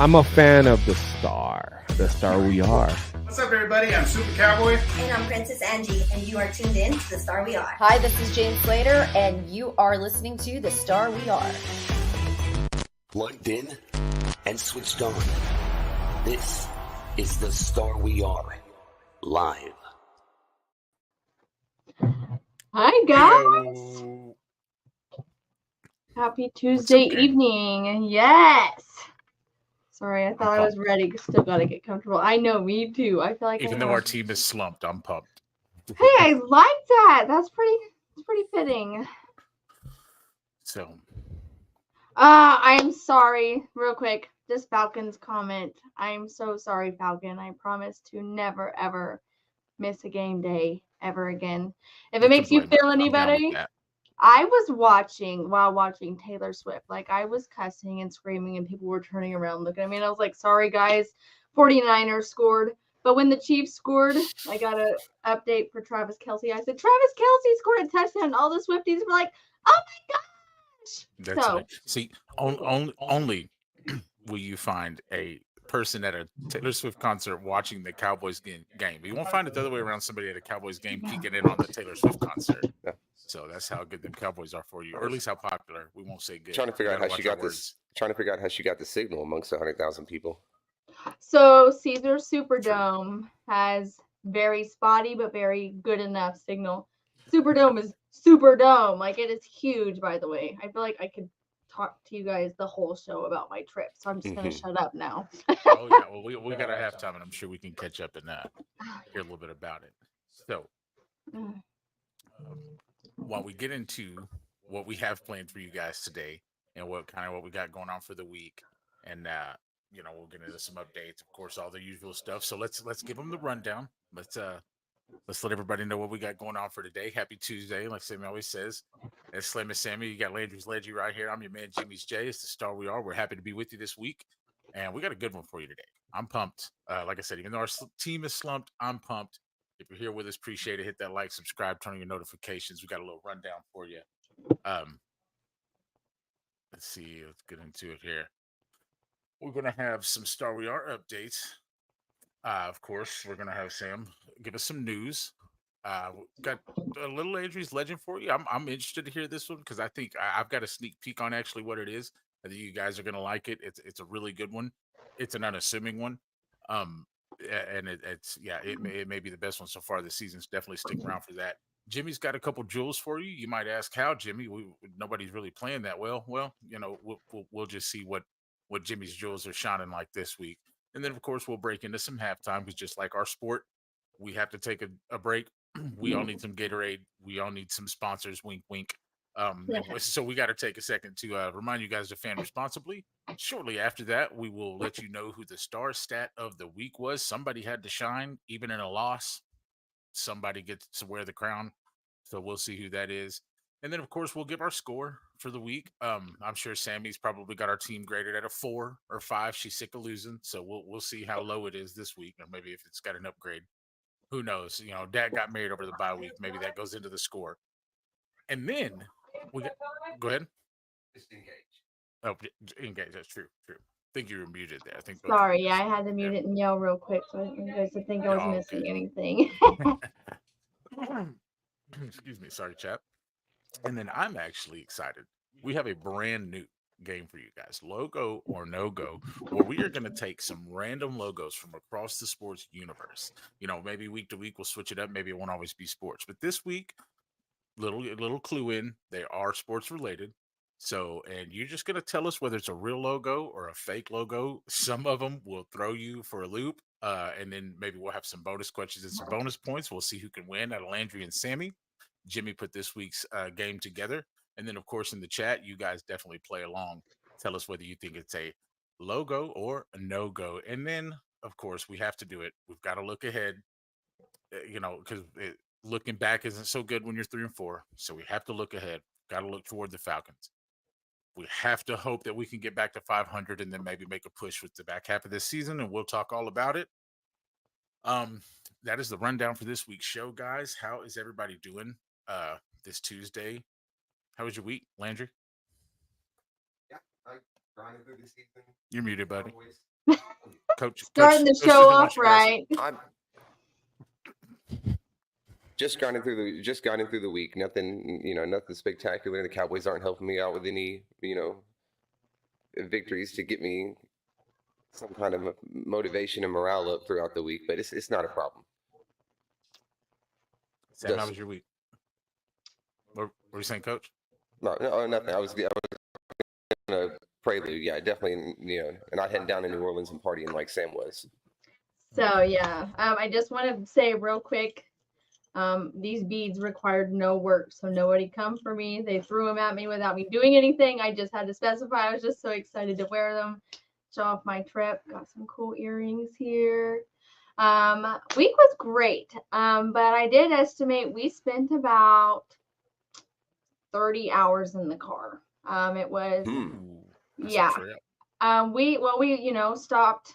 I'm a fan of the star we are. What's up, everybody? I'm Super Cowboy. And I'm Princess Angie, and you are tuned in to The Star We Are. Hi, this is James Slater, and you are listening to The Star We Are. Plugged in and switched on. This is The Star We Are, live. Hi, guys. Happy Tuesday evening. Yes. Sorry, I thought I was ready. Still got to get comfortable. I know, me too. I feel like even though our team is slumped, I'm pumped. Hey, I like that. That's pretty fitting. So, I'm sorry. Real quick, this Falcons comment. I'm so sorry, Falcon. I promise to never ever miss a game day ever again. If it makes you feel any better. I was watching Taylor Swift. Like, I was cussing and screaming, and people were turning around looking at me. And I was like, sorry, guys. 49ers scored. But when the Chiefs scored, I got an update for Travis Kelce. I said, Travis Kelce scored a touchdown. And all the Swifties were like, oh, my gosh. That's right. See, only will you find a person at a Taylor Swift concert watching the Cowboys game. You won't find it the other way around, somebody at a Cowboys game peeking in on the Taylor Swift concert. So that's how good the Cowboys are for you, or at least how popular. We won't say good. Trying to figure out how she got this. Trying to figure out how she got the signal amongst 100,000 people. So Caesar Superdome has very spotty but very good enough signal. Superdome is Superdome, like it is huge. By the way, I feel like I could talk to you guys the whole show about my trip, so I'm just gonna shut up now. Oh yeah, well we got a halftime, and I'm sure we can catch up and hear a little bit about it. So. While we get into what we have planned for you guys today and what we got going on for the week, and we'll get into some updates, of course, all the usual stuff. So let's give them the rundown. Let's let everybody know what we got going on for today. Happy Tuesday, like Sammy always says. It's Slim and Sammy. You got Landry's Ledgy right here. I'm your man Jimmy's J. It's the Star We Are. We're happy to be with you this week, and we got a good one for you today. I'm pumped. Like I said, even though our team is slumped, I'm pumped. If you're here with us, appreciate it. Hit that like, subscribe, turn on your notifications. We got a little rundown for you. Let's see. Let's get into it here. We're going to have some Star We Are updates. Of course, we're going to have Sam give us some news. Got a little Landry's Legend for you. I'm interested to hear this one because I think I've got a sneak peek on actually what it is. I think you guys are going to like it. It's a really good one. It's an unassuming one. And it may be the best one so far this season. So definitely stick around for that. Jimmy's got a couple jewels for you. You might ask how, Jimmy. Nobody's really playing that well. Well, we'll just see what Jimmy's jewels are shining like this week. And then, of course, we'll break into some halftime because just like our sport, we have to take a break. We all need some Gatorade. We all need some sponsors. Wink, wink. So we got to take a second to remind you guys to fan responsibly. Shortly after that, we will let you know who the star stat of the week was. Somebody had to shine, even in a loss. Somebody gets to wear the crown. So we'll see who that is. And then, of course, we'll give our score for the week. I'm sure Sammy's probably got our team graded at a 4 or 5. She's sick of losing. So we'll see how low it is this week, or maybe if it's got an upgrade. Who knows? Dad got married over the bye week. Maybe that goes into the score. And then go ahead. Just engage. Oh, engage. That's true. I think you were muted there. Sorry, I had to mute it and yell real quick so I didn't want you guys to think I was missing anything. Excuse me. Sorry, chap. And then I'm actually excited. We have a brand new game for you guys, Logo or No-Go, where we are going to take some random logos from across the sports universe. Maybe week to week we'll switch it up. Maybe it won't always be sports. But this week, little clue in, they are sports related. So, and you're just going to tell us whether it's a real logo or a fake logo. Some of them will throw you for a loop. And then maybe we'll have some bonus questions and some bonus points. We'll see who can win out of Landry and Sammy. Jimmy put this week's game together. And then, of course, in the chat, you guys definitely play along. Tell us whether you think it's a logo or a no-go. And then, of course, we have to do it. We've got to look ahead, because looking back isn't so good when you're 3-4. So we have to look ahead. Got to look toward the Falcons. We have to hope that we can get back to 500 and then maybe make a push with the back half of this season, and we'll talk all about it. That is the rundown for this week's show, guys. How is everybody doing this Tuesday? How was your week, Landry? Yeah, You're muted, buddy. Coach, Starting the Coach, show why don't off you guys- right. I'm just grinding through the week. Nothing, nothing spectacular. The Cowboys aren't helping me out with any, victories to get me some kind of motivation and morale up throughout the week. But it's not a problem. Sam, how was your week? What were you saying, Coach? No, nothing. I was gonna prelude. Yeah, definitely. And not heading down to New Orleans and partying like Sam was. So yeah, I just want to say real quick, these beads required no work, so nobody come for me. They threw them at me without me doing anything. I just had to specify. I was just so excited to wear them, show off my trip. Got some cool earrings here. Week was great, but I did estimate we spent about 30 hours in the car. It was That's yeah. a trip. We stopped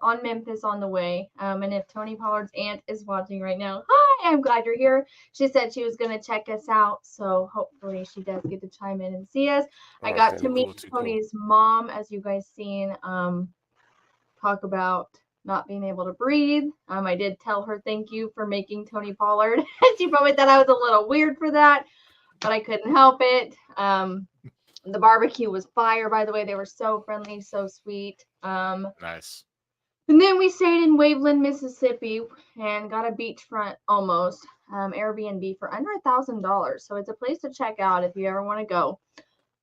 on Memphis on the way. And if Tony Pollard's aunt is watching right now, hi, I'm glad you're here. She said she was going to check us out. So hopefully she does get to chime in and see us. I got to meet Tony's mom, as you guys seen, talk about not being able to breathe. I did tell her thank you for making Tony Pollard. She probably thought I was a little weird for that, but I couldn't help it. The barbecue was fire, by the way. They were so friendly, so sweet. Nice. And then we stayed in Waveland, Mississippi, and got a beachfront almost Airbnb for under $1,000. So it's a place to check out if you ever want to go.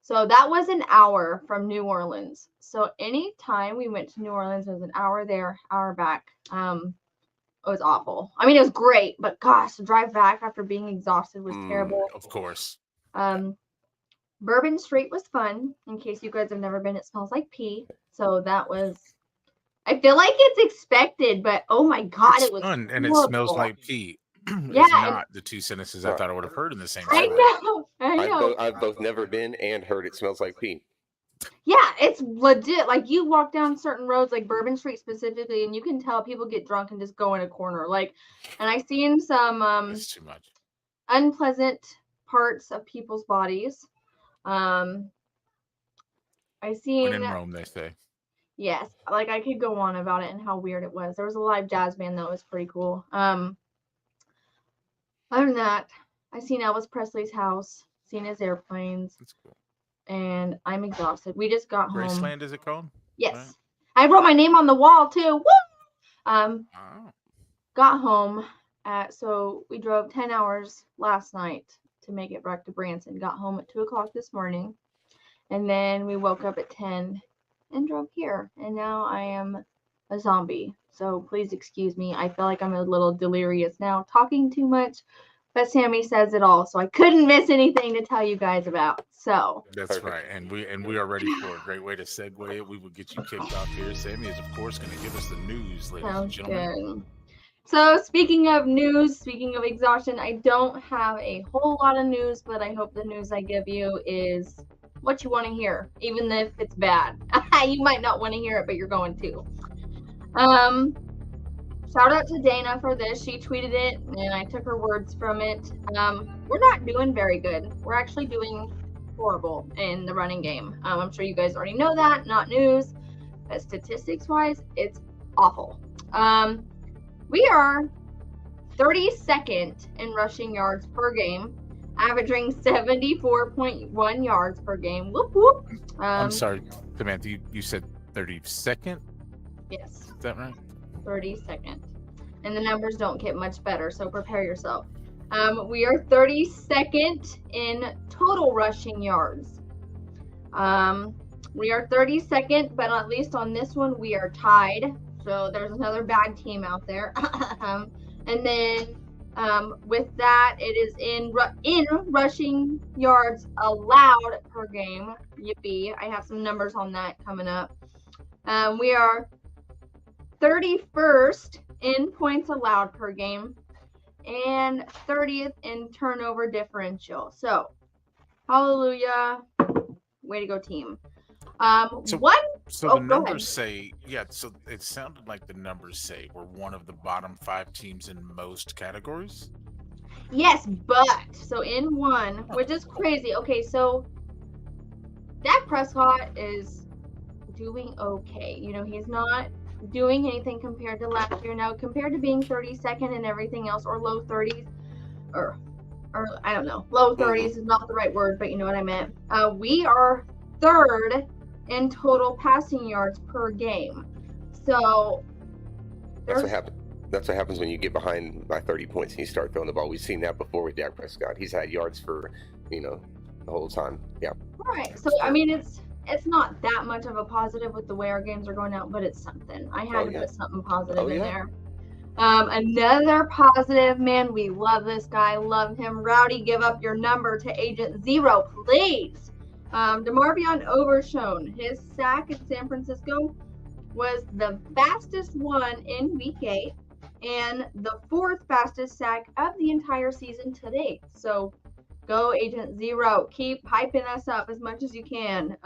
So that was an hour from New Orleans. So anytime we went to New Orleans, it was an hour there, hour back. It was awful. I mean, it was great, but gosh, to drive back after being exhausted was terrible. Of course. Bourbon Street was fun. In case you guys have never been, it smells like pee. So that was, I feel like it's expected, but oh my God, It's it was fun, and it horrible. smells like pee. Yeah, It's not the two sentences I thought I would have heard in the same I sentence. know. I've both never been and heard it smells like pee. Yeah, it's legit. Like you walk down certain roads, like Bourbon Street specifically, and you can tell people get drunk and just go in a corner. Like, and I seen some It's too much. unpleasant parts of people's bodies. I seen When in Rome, they say. yes, like I could go on about it and how weird it was. There was a live jazz band that was pretty cool. Other than that, I seen Elvis Presley's house, seen his airplanes, That's cool. and I'm exhausted. We just got home. Graceland, is it called? Yes. Right. I wrote my name on the wall too. Woo! Oh. Got home so we drove 10 hours last night to make it back to Branson. Got home at 2:00 this morning, and then we woke up at 10 and drove here. And now I am a zombie. So please excuse me. I feel like I'm a little delirious now, talking too much. But Sammy says it all, so I couldn't miss anything to tell you guys about. So That's right, and we are ready for a great way to segue it. We will get you kicked off here. Sammy is, of course, going to give us the news, ladies and sounds gentlemen. good. So speaking of news, speaking of exhaustion, I don't have a whole lot of news, but I hope the news I give you is what you want to hear, even if it's bad. You might not want to hear it, but you're going to. Shout out to Dana for this. She tweeted it, and I took her words from it. We're not doing very good. We're actually doing horrible in the running game. I'm sure you guys already know that. Not news, but statistics-wise, it's awful. We are 32nd in rushing yards per game, averaging 74.1 yards per game. Whoop whoop. I'm sorry, Samantha, you said 32nd? Yes, Is that right? 32nd. And the numbers don't get much better, so prepare yourself. We are 32nd in total rushing yards. We are 32nd, but at least on this one, we are tied. So there's another bad team out there. And then with that, it is in rushing yards allowed per game. Yippee. I have some numbers on that coming up. We are 31st in points allowed per game and 30th in turnover differential. So, hallelujah. Way to go, team. So go the numbers ahead. say, so it sounded like the numbers say we're one of the bottom 5 teams in most categories. Yes, but so in one, which is crazy. Okay, so Dak Prescott is doing okay. You know, he's not doing anything compared to last year. Now, compared to being 32nd and everything else, or low 30s, or I don't know, low 30s is not the right word, but you know what I meant. We are 3rd in total passing yards per game. So That's what happens. That's what happens when you get behind by 30 points and you start throwing the ball. We've seen that before with Dak Prescott. He's had yards for, the whole time. Yeah. Right. So I mean, it's not that much of a positive with the way our games are going out, but it's something. I had to put something positive in there. Another positive, man. We love this guy. Love him. Rowdy, give up your number to Agent Zero, please. DeMarvion Overshone. His sack in San Francisco was the fastest one in Week 8 and the 4th fastest sack of the entire season to date. So go Agent Zero. Keep hyping us up as much as you can.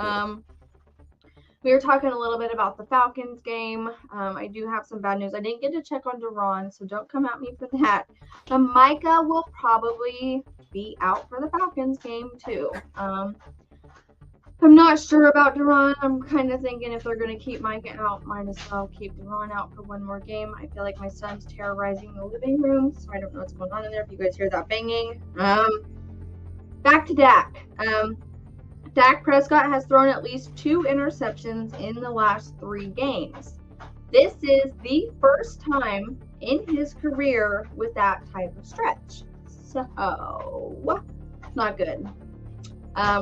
We were talking a little bit about the Falcons game. I do have some bad news. I didn't get to check on Duron, so don't come at me for that. Micah will probably be out for the Falcons game too. I'm not sure about Duron. I'm kind of thinking if they're going to keep Micah out, might as well keep Duron out for one more game. I feel like my son's terrorizing the living room, so I don't know what's going on in there. If you guys hear that banging. Back to Dak. Dak Prescott has thrown at least 2 interceptions in the last 3 games. This is the first time in his career with that type of stretch. So, not good.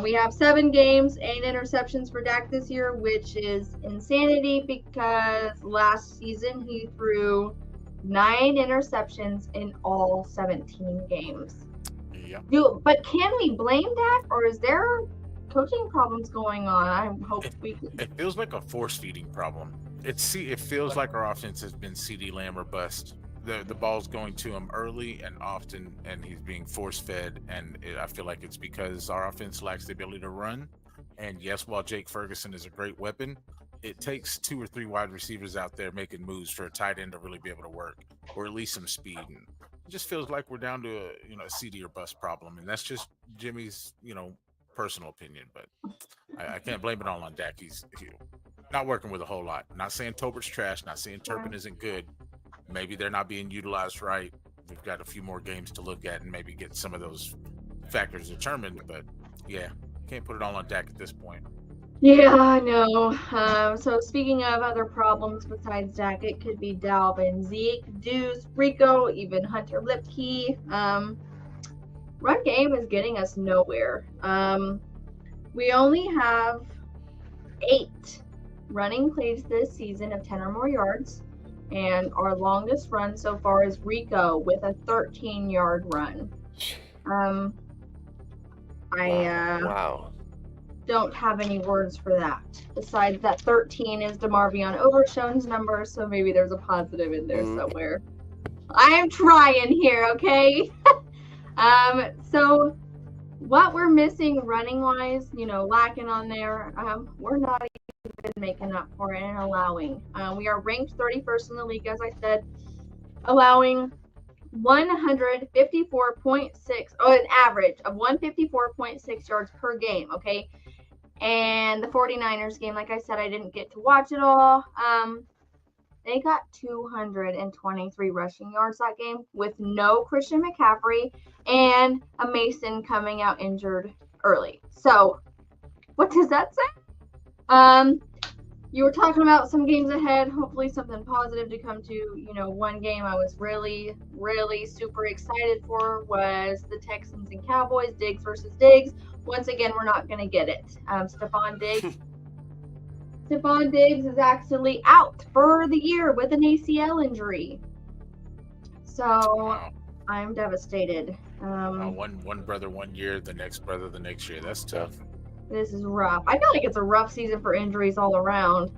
We have 7 games, 8 interceptions for Dak this year, which is insanity because last season he threw 9 interceptions in all 17 games. Yeah. But can we blame Dak, or is there coaching problems going on? I hope we can. It feels like a force-feeding problem. It feels like our offense has been CeeDee Lamb or bust. The ball's going to him early and often, and he's being force-fed. And I feel like it's because our offense lacks the ability to run. And yes, while Jake Ferguson is a great weapon, it takes 2 or 3 wide receivers out there making moves for a tight end to really be able to work, or at least some speed. And it just feels like we're down to a CD or bust problem, and that's just Jimmy's personal opinion. But I can't blame it all on Dak. He's not working with a whole lot. Not saying Tobert's trash. Not saying Turpin isn't good. Maybe they're not being utilized right. We've got a few more games to look at and maybe get some of those factors determined. But yeah, can't put it all on Dak at this point. Yeah, I know. So speaking of other problems besides Dak, it could be Dalvin, Zeke, Deuce, Rico, even Hunter Lipke. Run game is getting us nowhere. We only have 8 running plays this season of 10 or more yards. And our longest run so far is Rico with a 13-yard run. Wow. Don't have any words for that. Besides that 13 is DeMarvion Overshone's number, so maybe there's a positive in there somewhere. I am trying here, okay? So what we're missing running-wise, lacking on there, we're not even making up for it and allowing. We are ranked 31st in the league, as I said, allowing 154.6, an average of 154.6 yards per game, okay? And the 49ers game, like I said, I didn't get to watch it all. They got 223 rushing yards that game with no Christian McCaffrey and a Mason coming out injured early. So, what does that say? You were talking about some games ahead, hopefully something positive to come to. One game I was really, really super excited for was the Texans and Cowboys, Diggs versus Diggs. Once again, we're not going to get it. Stephon Diggs is actually out for the year with an ACL injury. So Wow. I'm devastated. One brother 1 year, the next brother the next year. That's tough. This is rough. I feel like it's a rough season for injuries all around.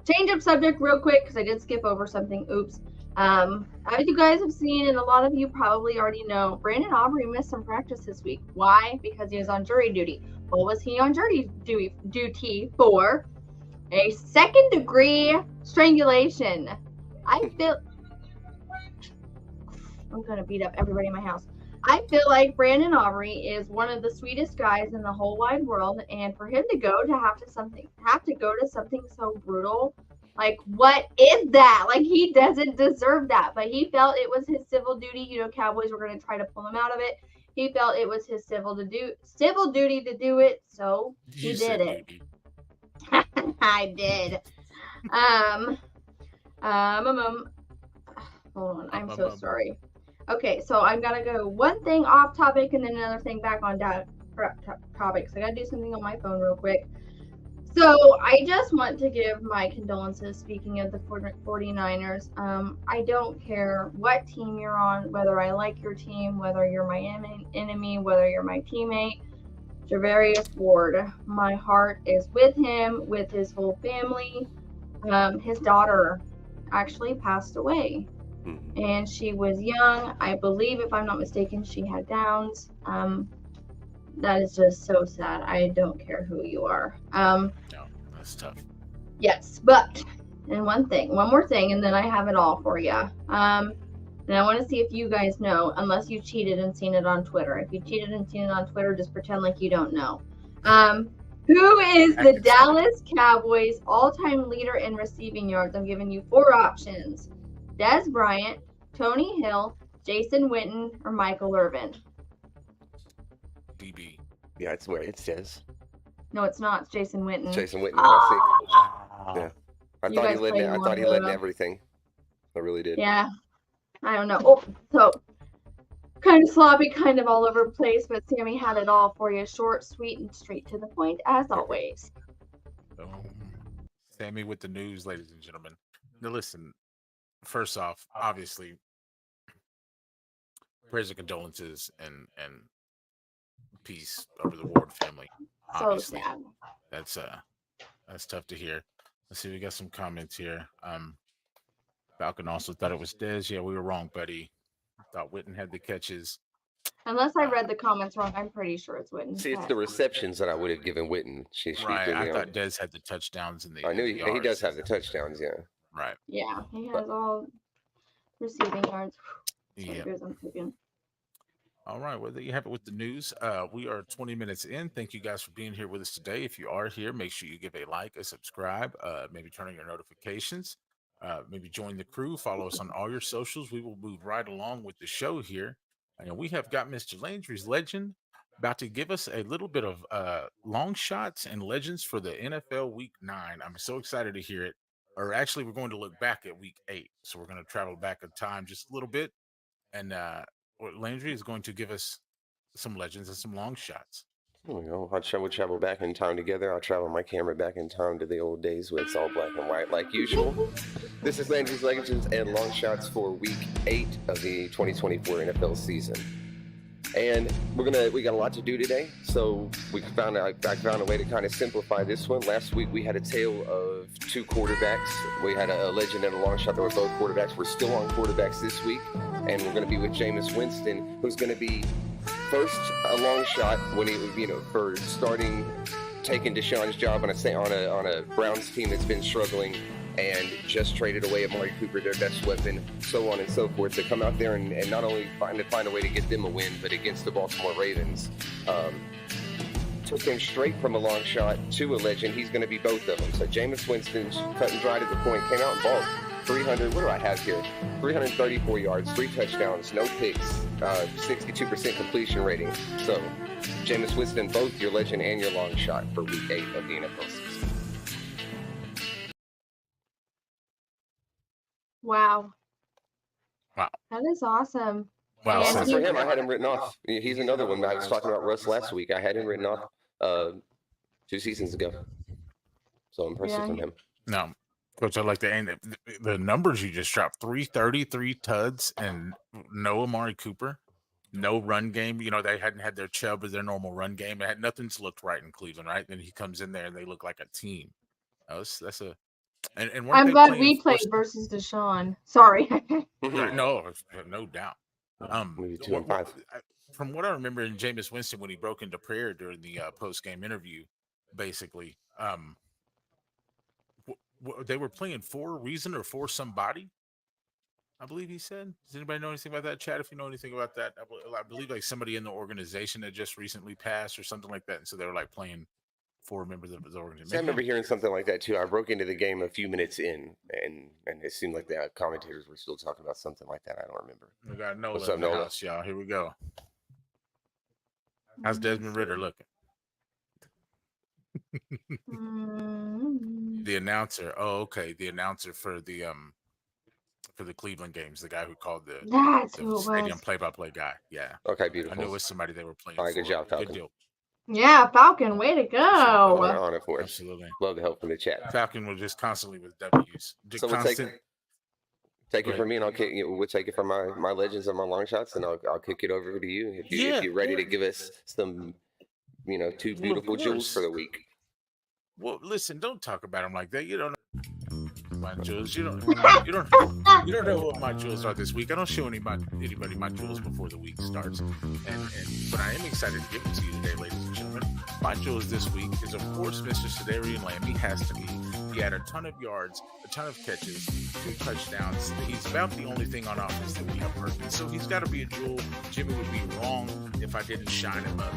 Change up subject real quick because I did skip over something. Oops. As you guys have seen, and a lot of you probably already know, Brandon Aubrey missed some practice this week. Why? Because he was on jury duty. What was he on jury duty for? A second-degree strangulation. I'm gonna beat up everybody in my house. I feel like Brandon Aubrey is one of the sweetest guys in the whole wide world, and for him to have to go to something so brutal, like what is that? Like he doesn't deserve that, but he felt it was his civil duty. You know, Cowboys were going to try to pull him out of it. He felt it was his civil duty to do it, so he did it. I did. Hold on, I'm so sorry. Okay, so I'm gonna go one thing off topic and then another thing back on topic. So I gotta do something on my phone real quick. So I just want to give my condolences. Speaking of the 49ers, I don't care what team you're on, whether I like your team, whether you're my enemy, whether you're my teammate. Javarius Ward, my heart is with him, with his whole family. His daughter actually passed away, and she was young. I believe, if I'm not mistaken, she had Downs. That is just so sad. I don't care who you are. No, that's tough. Yes, but and one more thing, and then I have it all for you. And I want to see if you guys know, unless you cheated and seen it on Twitter. If you cheated and seen it on Twitter, just pretend like you don't know. Who is the Dallas Cowboys all-time leader in receiving yards? I'm giving you 4 options: Dez Bryant, Tony Hill, Jason Witten, or Michael Irvin. DB. Yeah, it's where it says. No, it's not. It's Jason Witten. Jason Witten. Wow. Yeah. I thought he led in everything. I really did. Yeah. I don't know. Oh, so kind of sloppy, kind of all over the place, but Sammy had it all for you. Short, sweet, and straight to the point, as always. Sammy with the news, ladies and gentlemen. Now listen, first off, obviously, prayers and condolences and peace over the Ward family. Obviously. So sad. That's tough to hear. Let's see, we got some comments here. Falcon also thought it was Dez. Yeah, we were wrong, buddy. Thought Witten had the catches. Unless I read the comments wrong, I'm pretty sure it's Witten. See, it's the receptions that I would have given Witten. Right, I thought Dez had the touchdowns in the. I knew he does have the touchdowns. Yeah. Right. Yeah, he has all receiving yards. Yeah. I'm thinking. All right, well, there you have it with the news. We are 20 minutes in. Thank you guys for being here with us today. If you are here, make sure you give a like, a subscribe, maybe turn on your notifications, maybe join the crew, follow us on all your socials. We will move right along with the show here. And we have got Mr. Landry's Legend about to give us a little bit of long shots and legends for the NFL Week 9. I'm so excited to hear it. Or actually, we're going to look back at Week 8. So we're going to travel back in time just a little bit. And Landry is going to give us some legends and some long shots. There we go. We'll travel back in time together. I'll travel my camera back in time to the old days where it's all black and white like usual. This is Landry's Legends and long shots for Week 8 of the 2024 NFL season. And we got a lot to do today, so I found a way to kind of simplify this one. Last week we had a tale of 2 quarterbacks. We had a legend and a long shot that were both quarterbacks. We're still on quarterbacks this week, and we're going to be with Jameis Winston, who's going to be first a long shot when he, for taking Deshaun's job on a Browns team that's been struggling and just traded away Amari Cooper, their best weapon, so on and so forth, to come out there and not only find a way to get them a win, but against the Baltimore Ravens. Took him straight from a long shot to a legend. He's going to be both of them. So Jameis Winston, cut and dry to the point, came out and balled. 334 yards, 3 touchdowns, no picks, 62% completion rating. So Jameis Winston, both your legend and your long shot for Week 8 of the NFL season. Wow. Wow. That is awesome. Wow. And For him, I had him written off. He's another one. I was talking about Russ last week. I had him written off 2 seasons ago. So impressive from him. No, Coach, I like the numbers you just dropped. 333 tuds and no Amari Cooper. No run game. They hadn't had their Chubb or their normal run game. Nothing's looked right in Cleveland, right? Then he comes in there and they look like a team. That's a and I'm glad we played versus Deshaun. Sorry. No doubt. Maybe 2 and 5. From what I remember in Jameis Winston when he broke into prayer during the post-game interview, basically, they were playing for a reason or for somebody. I believe he said. Does anybody know anything about that? Chat, if you know anything about that. I believe like somebody in the organization that just recently passed or something like that. And so they were like playing 4 members of his organization. So I remember hearing something like that too. I broke into the game a few minutes in, and it seemed like the commentators were still talking about something like that. I don't remember. We got Nola What's up, in the Nola? house, y'all. Here we go. How's Desmond Ritter looking? The announcer. Oh, okay. The announcer for the Cleveland games, the guy who called the That's who it stadium was. play-by-play guay. Yeah. Okay, I beautiful. knew it was somebody they were playing. All right, good for. job, Falcon. Good deal. Yeah, Falcon, way to Honor, go. honor for us. Absolutely. Love the help from the chat. Falcon was just constantly with W's. So we'll take it from me, and I'll kick. We'll take it from my legends and my long shots, and I'll kick it over to you if you're ready to give us some, 2 beautiful jewels for the week. Well, listen, don't talk about them like that. You don't know my jewels. You don't know what my jewels are this week. I don't show anybody my jewels before the week starts. But I am excited to give them to you today, ladies and gentlemen. My jewels this week is, of course, Mr. Sedarian Lamb. He has to be. He had a ton of yards, a ton of catches, 2 touchdowns. He's about the only thing on offense that we have perfect. So he's got to be a jewel. Jimmy would be wrong if I didn't shine him up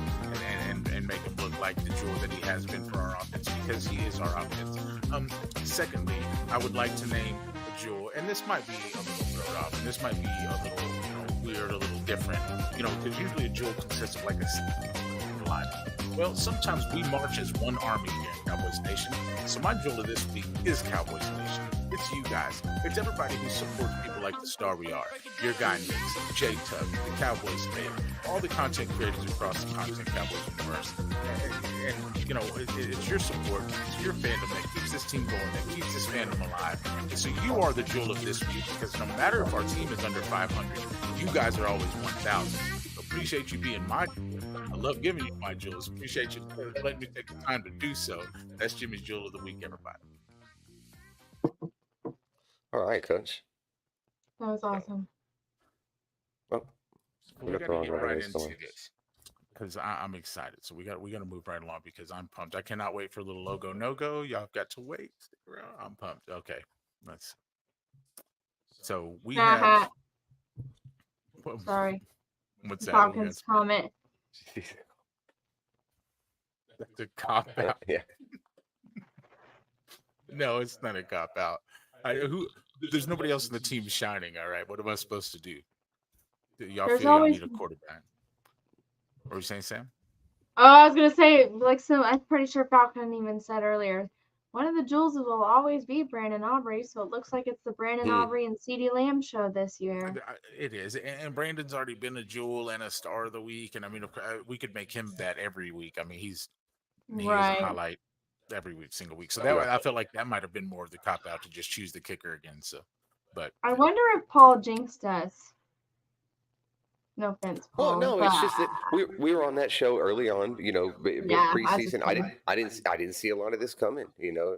and make him look like the jewel that he has been for our offense, because he is our offense. Secondly, I would like to name a jewel, and this might be a little thrown off, and this might be a little weird, a little different, because usually a jewel consists of like a line. Well, sometimes we march as one army here in Cowboys Nation. So my jewel of this week is Cowboys Nation. It's you guys. It's everybody who supports people like the Star We Are, your guy Nix, J Tug, the Cowboys fan, all the content creators across the content Cowboys universe. And it's your support, it's your fandom that keeps this team going, that keeps this fandom alive. And so you are the jewel of this week, because no matter if our team is under 500, you guys are always 1,000. Appreciate you being my jewel. I love giving you my jewels. Appreciate you letting me take the time to do so. That's Jimmy's jewel of the week, everybody. All right, Coach. That was awesome. Well, We got to get right into this because I'm excited. So we got to move right along because I'm pumped. I cannot wait for a little logo no-go. Y'all got to wait. Stick around. I'm pumped. Okay, let's. So we have. Sorry. What's that? Falcons comment. That's a cop out. Yeah. No, it's not a cop out. There's nobody else in the team shining. All right, what am I supposed to do? Y'all feel y'all need a quarterback? What were you saying, Sam? Oh, I was gonna say, so I'm pretty sure Falcon even said earlier, one of the jewels will always be Brandon Aubrey, so it looks like it's the Brandon Aubrey and CeeDee Lamb show this year. It is, and Brandon's already been a jewel and a star of the week, and I mean, we could make him that every week. I mean, he is a highlight every single week. So that I felt like that might have been more of the cop out to just choose the kicker again. So, but I wonder if Paul jinxed us. No offense, Paul. Well, no, it's just that we were on that show early on, preseason. I didn't see a lot of this coming, No.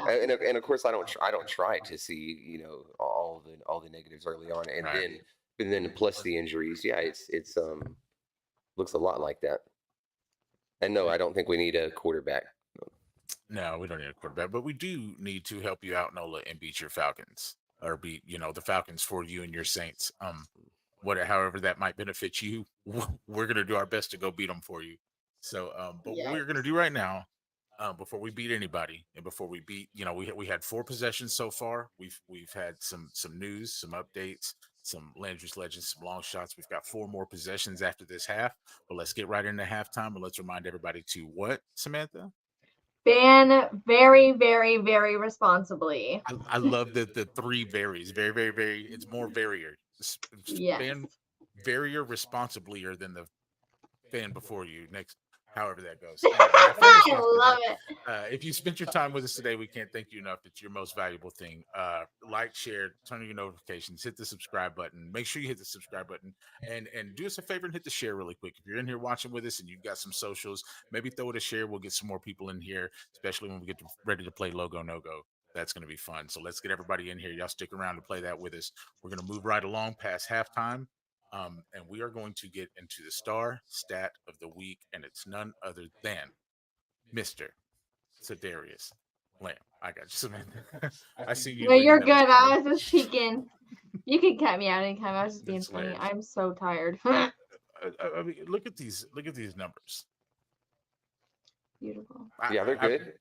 and of course I don't try to see all the negatives early on, and then plus the injuries. Yeah, it's looks a lot like that. And no, I don't think we need a quarterback. No, we don't need a quarterback, but we do need to help you out, Nola, and beat your Falcons, or beat the Falcons for you and your Saints. However that might benefit you, we're going to do our best to go beat them for you. So, but what we're going to do right now, before we beat anybody, and before we beat, we had 4 possessions so far. We've had some news, some updates, some Landry's Legends, some long shots. We've got 4 more possessions after this half. But let's get right into halftime, and let's remind everybody to what, Samantha? Ban very, very, very responsibly. I love the 3 varies. Very, very, very. It's more varier. Yes. Fan varier responsibly than the fan before you. Next, however that goes. I love it. If you spent your time with us today, we can't thank you enough. It's your most valuable thing. Like, share, turn on your notifications, hit the subscribe button. Make sure you hit the subscribe button and do us a favor and hit the share really quick. If you're in here watching with us and you've got some socials, maybe throw it a share. We'll get some more people in here, especially when we get ready to play Logo No-Go. That's going to be fun. So let's get everybody in here. Y'all stick around to play that with us. We're going to move right along past halftime. And we are going to get into the star stat of the week, and it's none other than Mr. Sedarius Lamb. I got you, Samantha. I see you. No, you're waiting. That good. was I funny. was just peeking. You can cut me out anytime. I was just being That's funny. hilarious. I'm so tired. I mean, look at these numbers. Beautiful. Yeah, they're good.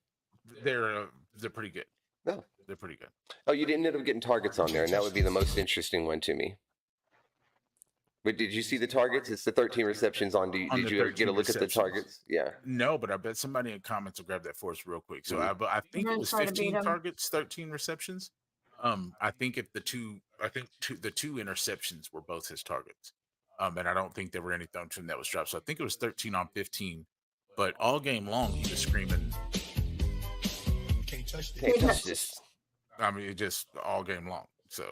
They're pretty good. No. They're pretty good. Oh, you didn't end up getting targets on there, and that would be the most interesting one to me. But did you see the targets? It's the 13 receptions on. Did you ever get a look at the targets? Yeah. No, but I bet somebody in comments will grab that for us real quick. So I think it was try to beat 15 'em. targets, 13 receptions. I think the two interceptions were both his targets. And I don't think there were any thrown to him that was dropped. So I think it was 13 on 15. But all game long, he was screaming. Can't touch this. I mean, just all game long. So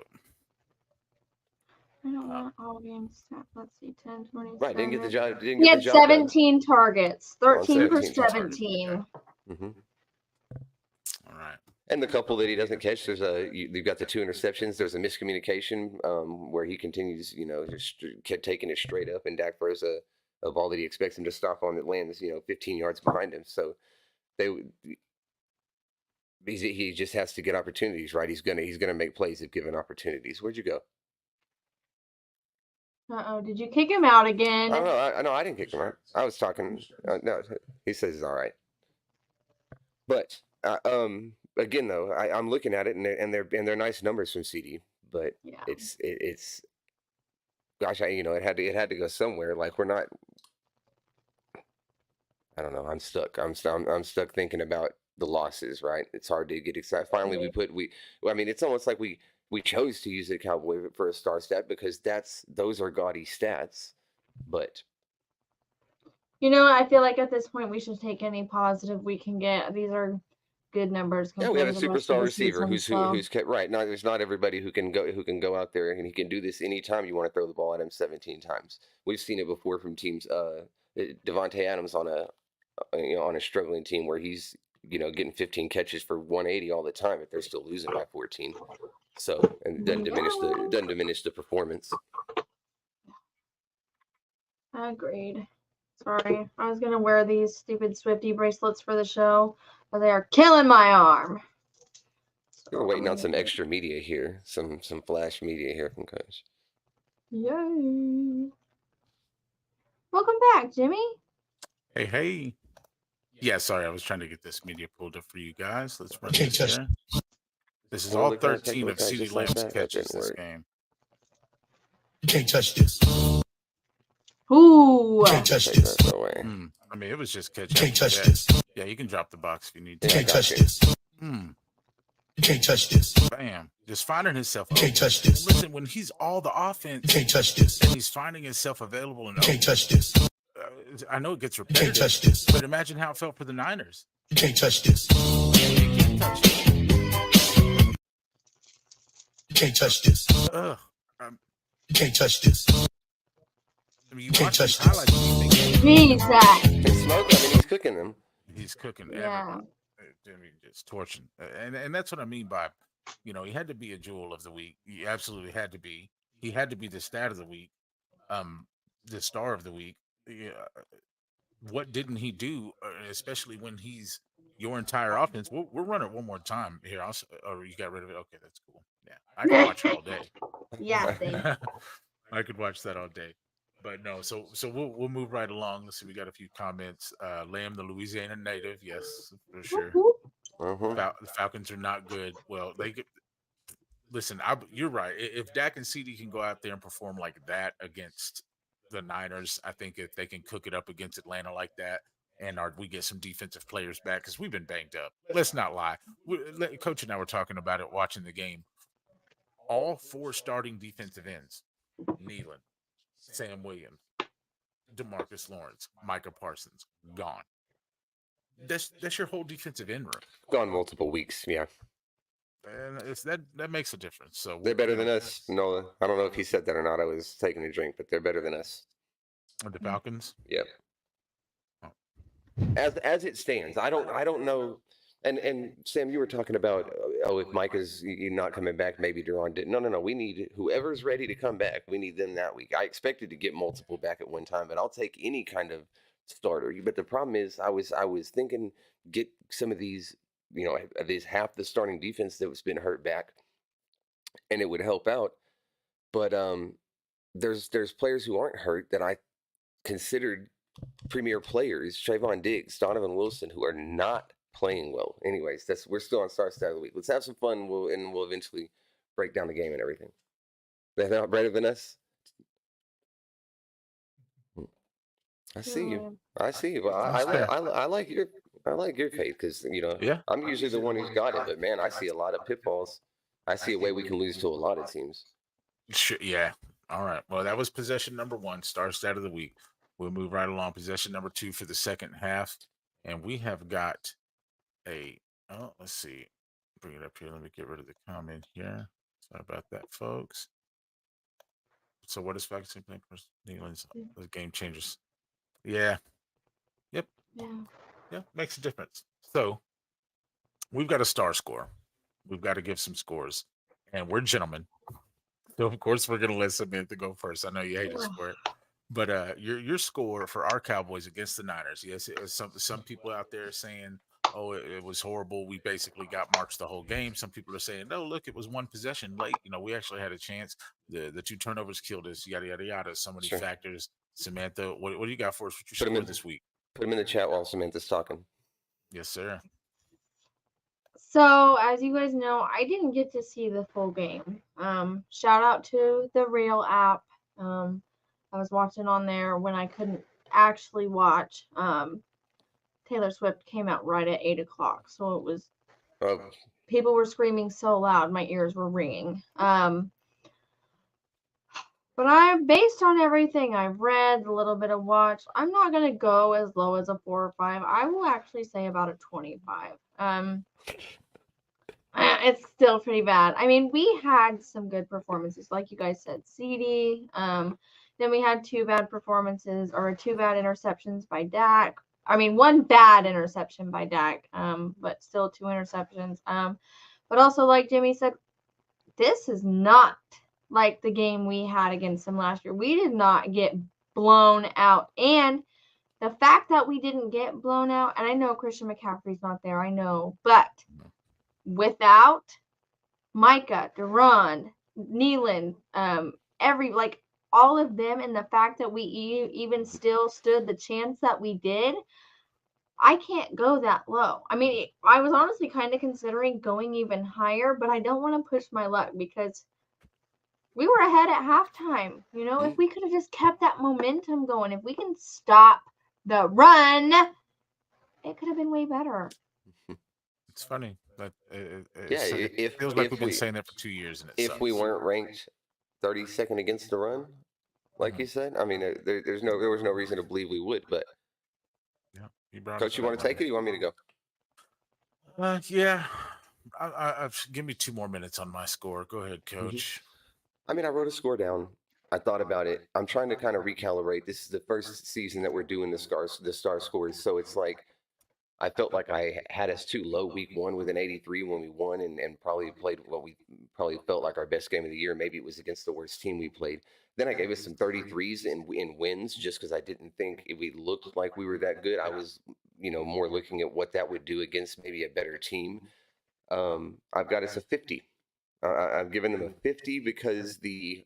I don't want all game stats. Let's see, 10, 20. Right, didn't get the job. Didn't He get had the job 17 targets, 13 for 17 targets. 17. Mm-hmm. all right. And the couple that he doesn't catch, you've got the 2 interceptions. There's a miscommunication where he continues, just kept taking it straight up, and Dak throws a ball that he expects him to stop on that lands, 15 yards behind him. So he just has to get opportunities, right? He's gonna make plays if given opportunities. Where'd you go? Uh-oh, did you kick him out again? Oh, no, I didn't kick him out. I was talking. No, he says he's all right. But again, though, I'm looking at it, and they're nice numbers from CD. But Yeah. it's gosh, it had to go somewhere. Like we're not. I don't know. I'm stuck. I'm stuck thinking about the losses. Right? It's hard to get excited. Finally, I mean, it's almost like we chose to use the Cowboy for a star stat because those are gaudy stats. But I feel like at this point we should take any positive we can get. These are good numbers. yeah, we have a compared to the rest of superstar the receiver season, who's kept right. Now, there's not everybody who can go out there, and he can do this anytime you want to throw the ball at him 17 times. We've seen it before from teams. Devontae Adams on a struggling team where he's getting 15 catches for 180 all the time, if they're still losing by 14. So, and it doesn't diminish the performance. Agreed. Sorry, I was gonna wear these stupid Swifty bracelets for the show, but they are killing my arm. We're waiting on some extra media here, some flash media here from Coach. Yay! Welcome back, Jimmy. Hey. Yeah, sorry, I was trying to get this media pulled up for you guys. Let's run this here. This is all 13 of CeeDee Lamb's catches this game. You can't touch this. Ooh. You can't touch this. I mean, it was just catch. You can't touch this. Yeah, you can drop the box if you need You to. can't touch this. Mm, You can't touch this. bam. Just finding himself. You can't touch this. Listen, when he's all the You offense can't touch this. and he's finding himself available and You can't touch this. I know it gets You can't repetitive, touch this. but imagine how it felt for the Niners. You can't touch this. You can't touch it. You can't touch this. Ugh. You can't touch this. I mean, you You can't watch these touch this. highlights and you think Jesus. It's smoke. I mean, he's cooking them. he's cooking Yeah. everybody. I mean, just torching. And that's what I mean by, he had to be a jewel of the week. He absolutely had to be. He had to be the stat of the week, the star of the week. Yeah. What didn't he do, especially when he's your entire offense? We'll run it one more time here. You got rid of it? Okay, that's cool. Yeah, I can watch it all day. Yeah, thanks. I could watch that all day. But no, so we'll move right along. Let's see, we got a few comments. Lamb, the Louisiana native, yes, for sure. The Falcons are not good. Well, listen. You're right. If Dak and CD can go out there and perform like that against the Niners, I think if they can cook it up against Atlanta like that, and we get some defensive players back because we've been banged up. Let's not lie. Coach and I were talking about it watching the game. All 4 starting defensive ends: Nealon, Sam Williams, DeMarcus Lawrence, Micah Parsons, gone. That's your whole defensive end room. Gone multiple weeks. Yeah, And that makes a difference. So they're better than us. Nola. I don't know if he said that or not. I was taking a drink, but they're better than us. The Falcons. Yep. As it stands, I don't know. And Sam, you were talking about if Mike is not coming back, maybe Duron didn't. No. We need whoever's ready to come back. We need them that week. I expected to get multiple back at one time, but I'll take any kind of starter. But the problem is, I was thinking get some of these at least half the starting defense that was been hurt back, and it would help out. But there's players who aren't hurt that I considered premier players, Trayvon Diggs, Donovan Wilson, who are not playing well. Anyways, we're still on Star Stat of the Week. Let's have some fun. We'll eventually break down the game and everything. They're not better than us. I see you. I see you. Well, I like your faith because I'm usually the one who's got it, but man, I see a lot of pitfalls. I see a way we can lose to a lot of teams. Sure, yeah. All right. Well, that was possession number 1, Star Stat of the Week. We'll move right along. Possession number 2 for the second half, and we have got let's see. Bring it up here. Let me get rid of the comment here. Sorry about that, folks. So what is Falcons playing for New England's the game changers? Yeah. Yep. Yeah. Makes a difference. So we've got a star score. We've got to give some scores, and we're gentlemen. So of course we're gonna let Samantha go first. I know you hate to score it, but your score for our Cowboys against the Niners. Yes, it was some people out there saying, "Oh, it was horrible. We basically got marched the whole game." Some people are saying, "No, look, it was one possession late. We actually had a chance. The 2 turnovers killed us. Yada yada yada." So many factors. Samantha, what do you got for us? What you scored this week? Put him in the chat while Samantha's talking. Yes, sir. So, as you guys know, I didn't get to see the full game. Shout out to the Real app. I was watching on there when I couldn't actually watch. Taylor Swift came out right at 8 o'clock, so it was people were screaming so loud, my ears were ringing. But based on everything I've read, a little bit of watched, I'm not gonna go as low as a 4 or 5. I will actually say about a 25. It's still pretty bad. I mean, we had some good performances, like you guys said, CD. Then we had 2 bad performances or 2 bad interceptions by Dak. I mean, 1 bad interception by Dak, but still 2 interceptions. But also, like Jimmy said, this is not like the game we had against them last year. We did not get blown out. And the fact that we didn't get blown out, and I know Christian McCaffrey's not there, I know, but without Micah, Duran, Nealon, all of them, and the fact that we even still stood the chance that we did, I can't go that low. I mean, I was honestly kind of considering going even higher, but I don't want to push my luck because we were ahead at halftime. If we could have just kept that momentum going, if we can stop the run, it could have been way better. It's funny. But it feels like we've been saying that for 2 years. And if we weren't ranked 32nd against the run, like you said, I mean, there was no reason to believe we would. But Coach, you want to take it? Or you want me to go? Yeah. Give me 2 more minutes on my score. Go ahead, Coach. I mean, I wrote a score down. I thought about it. I'm trying to kind of recalibrate. This is the first season that we're doing the star scores, so it's like I felt like I had us too low week 1 with an 83 when we won and probably played what we probably felt like our best game of the year. Maybe it was against the worst team we played. Then I gave us some 33s in wins just because I didn't think we looked like we were that good. I was, more looking at what that would do against maybe a better team. I've got us a 50. I've given them a 50 because the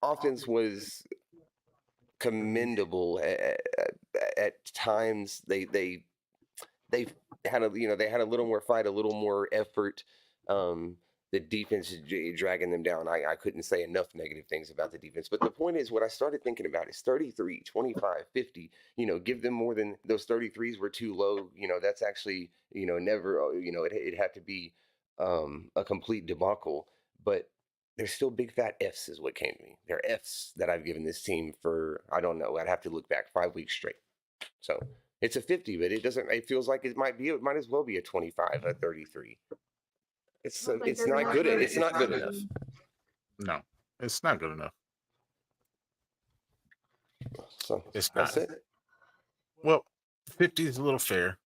offense was commendable at times. They had a little more fight, a little more effort. The defense is dragging them down. I couldn't say enough negative things about the defense. But the point is, what I started thinking about is 33, 25, 50. Give them more than those 33s were too low. That's actually, never, it had to be a complete debacle. But there's still big fat F's is what came to me. They're F's that I've given this team for, I don't know, I'd have to look back 5 weeks straight. So it's a 50, but it feels like it might as well be a 25, a 33. It's not good. It's not good enough. No, it's not good enough. So it's not. That's it. Well, 50 is a little fair.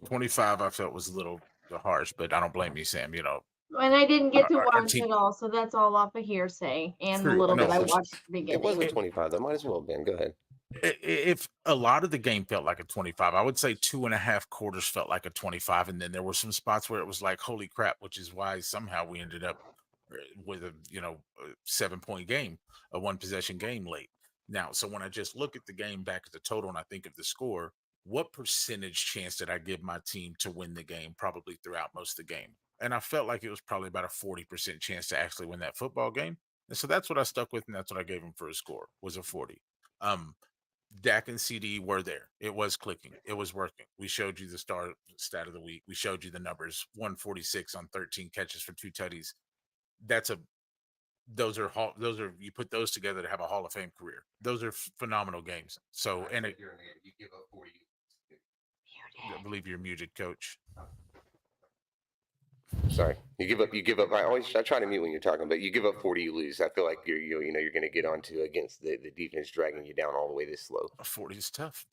25 I felt was a little harsh, but I don't blame you, Sam. And I didn't get to watch it all, so that's all off of hearsay and a little bit I watched the beginning. It wasn't 25. That might as well have been. Go ahead. If a lot of the game felt like a 25, I would say 2.5 quarters felt like a 25, and then there were some spots where it was like, holy crap, which is why somehow we ended up with a 7-point game, a 1 possession game late. Now, so when I just look at the game back at the total and I think of the score, what percentage chance did I give my team to win the game? Probably throughout most of the game, and I felt like it was probably about a 40% chance to actually win that football game, and so that's what I stuck with, and that's what I gave him for a score, was a 40. Um, Dak and CD were there. It was clicking. It was working. We showed you the stat of the week. We showed you the numbers. 146 on 13 catches for 2 tutties. Those are you put those together to have a Hall of Fame career. Those are phenomenal games. So, and you give up 40. I believe you're muted, Coach. Sorry, you give up. I try to mute when you're talking, but you give up 40, you lose. I feel like you're going to get onto against the defense dragging you down all the way this slow. 40 is tough.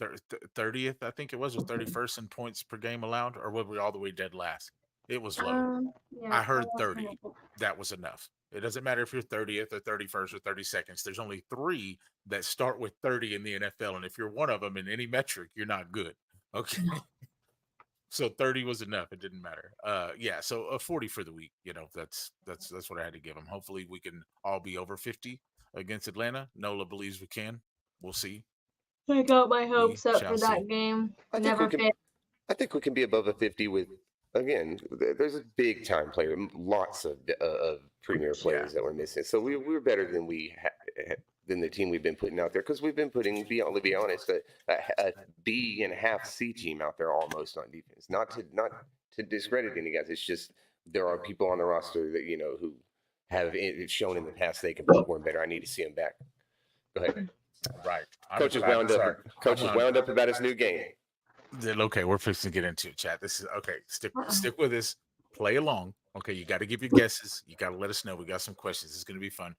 30th, I think it was, or 31st in points per game allowed, or were we all the way dead last? It was low. Yeah, I heard 30. That was enough. It doesn't matter if you're 30th or 31st or 32nd. There's only 3 that start with 30 in the NFL, and if you're one of them in any metric, you're not good. Okay. So 30 was enough. It didn't matter. Yeah. So a 40 for the week. That's what I had to give him. Hopefully we can all be over 50 against Atlanta. Nola believes we can. We'll see. I got my hopes up shall for that see. game. I think we can be above a 50 with, again, there's a big time player, lots of premier players that we're missing. So we're better than than the team we've been putting out there, because we've been putting, to be honest, a B and a half C team out there almost on defense. Not to discredit any guys. It's just there are people on the roster that who have shown in the past they can perform better. I need to see them back. Go ahead. Right. Coach is wound up. Coach is wound up about his new game. Okay, we're fixing to get into it, chat. This is okay. Stick with us. Play along. Okay, you got to give your guesses. You got to let us know. We got some questions. It's going to be fun.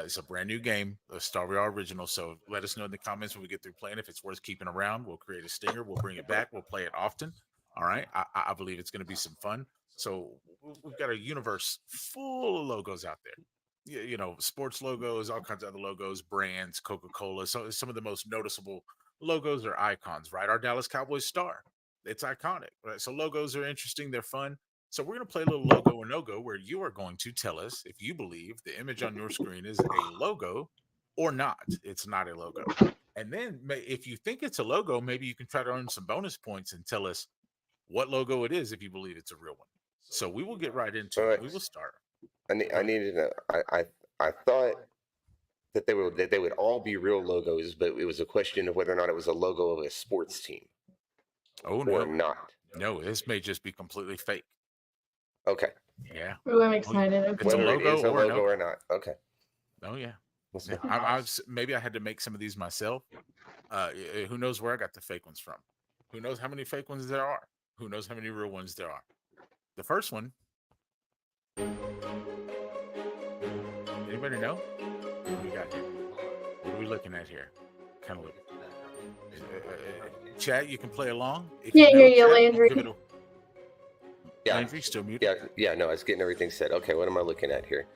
It's a brand new game, a Star We Are original. So let us know in the comments when we get through playing. If it's worth keeping around, we'll create a stinger. We'll bring it back. We'll play it often. All right. I believe it's going to be some fun. So we've got a universe full of logos out there. Sports logos, all kinds of other logos, brands, Coca-Cola. So some of the most noticeable logos are icons, right? Our Dallas Cowboys star. It's iconic, right? So logos are interesting. They're fun. So we're going to play a little logo or no-go, where you are going to tell us if you believe the image on your screen is a logo or not. It's not a logo. And then if you think it's a logo, maybe you can try to earn some bonus points and tell us what logo it is if you believe it's a real one. So we will get right into it. We will start. I needed I thought that they would all be real logos, but it was a question of whether or not it was a logo of a sports team. Oh, or no. not. No, this may just be completely fake. Okay. Yeah. Oh, I'm excited. Okay. It's a Whether logo, it is a or, logo or not. Okay. Oh, yeah. We'll see. Maybe I had to make some of these myself. Who knows where I got the fake ones from? Who knows how many fake ones there are? Who knows how many real ones there are? The first one. Anybody know? What do we got here? What are we looking at here? Kind of look. Chat, you can play along. Can't hear you, Landry. Yeah. Landry, still muted. Yeah, no, I was getting everything set. Okay, what am I looking at here?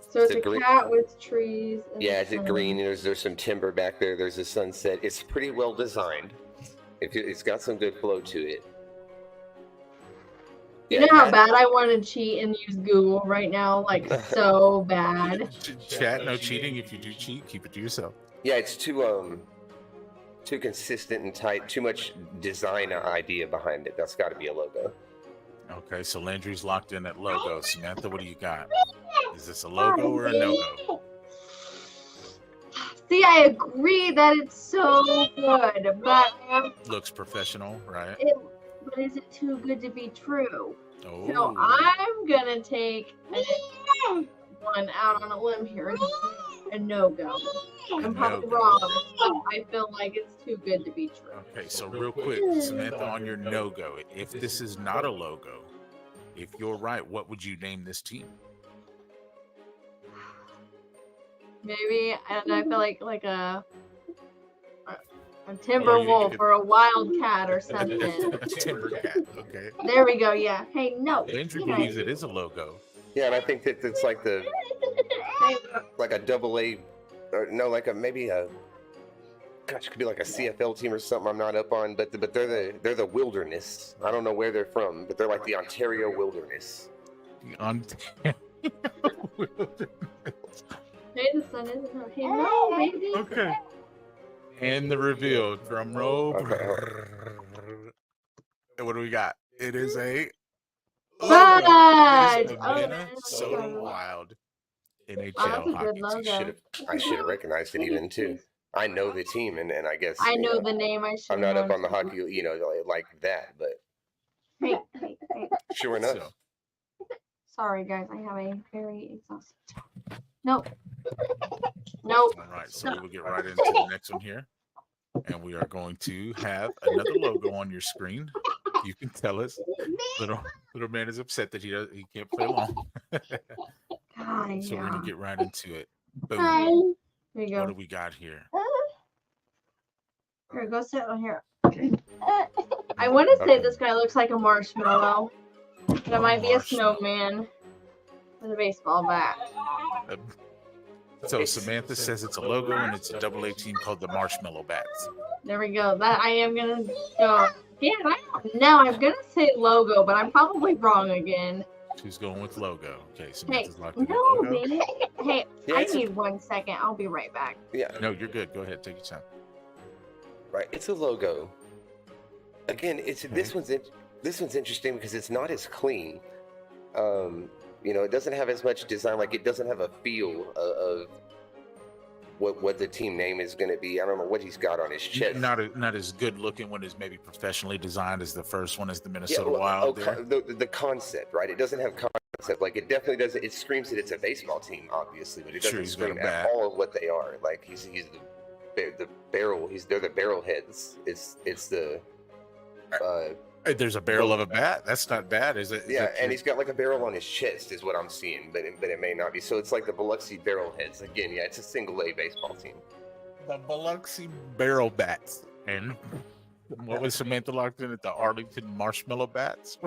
So it's a cat with trees. Yeah, it's green. There's some timber back there. There's a sunset. It's pretty well designed. It's got some good flow to it. You know how bad I want to cheat and use Google right now? Like, so bad. Chat, no cheating. If you do cheat, keep it to yourself. Yeah, it's too consistent and tight. Too much design idea behind it. That's got to be a logo. Okay, so Landry's locked in at logo. Samantha, what do you got? Is this a logo or a no-go? See, I agree that it's so good, but looks professional, right? But is it too good to be true? Oh. So I'm gonna take one out on a limb here, a no-go. I'm probably wrong, but I feel like it's too good to be true. Okay, so real quick, Samantha, on your no-go, if this is not a logo, if you're right, what would you name this team? Maybe, and I feel like a timber wolf or a wildcat or something. A timber cat, okay. There we go, yeah. Hey, no. Andrew believes it is a logo. Yeah, and I think that it's like a double A, or no, maybe a gosh, it could be like a CFL team or something I'm not up on, but they're the Wilderness. I don't know where they're from, but they're like the Ontario Wilderness. Hey, the sun isn't out here. No, baby. Okay. And the reveal. Drum roll. Okay. And what do we got? It is a Fudge! It is a Minnesota Wild NHL that's a hockey good logo. I should have recognized it even too. I know the team, and I guess I know the name. I'm not up on the hockey, like that, but Hey. sure enough. So, Sorry, guys. I have a very exhausted. Nope. Nope. all right, so we will get right into the next one here. And we are going to have another logo on your screen. You can tell us. Little man is upset that he can't play along. God, So we're yeah. gonna get right into it. Boom. Hi. There you What go. do we got here? Here, go sit on here. I want to say this guy looks like a marshmallow. But it might be a Marshmallow. snowman with a baseball bat. So Samantha says it's a logo and it's a AA team called the Marshmallow Bats. There we go. That I am gonna go. Yeah, I don't know. I'm gonna say logo, but I'm probably wrong again. Who's going with logo? Okay, Hey, Samantha's locked in. no, Logo. baby. Hey, Yeah, I it's a- need 1 second. I'll be right back. Yeah, No, you're good. Go ahead, take your time. right. It's a logo. Again, this one's interesting because it's not as clean. It doesn't have as much design. Like it doesn't have a feel of what the team name is going to be. I don't know what he's got on his chest. Not as good looking one as maybe professionally designed as the first one, as the Minnesota Wild. There. The concept, right? It doesn't have concept. Like it definitely doesn't. It screams that it's a baseball team, obviously, but it Sure, doesn't he's got a scream bat. at all of what they are. Like he's the barrel. They're the barrel heads. It's the Hey, there's a barrel of a bat. That's not bad, is it? Is yeah, that and he's got like a barrel on his chest, is what I'm seeing, but it may not be. So it's like the Biloxi Barrel Heads. Again, yeah, it's a single A baseball team. the Biloxi Barrel Bats. And what was Samantha locked in at? The Arlington Marshmallow Bats.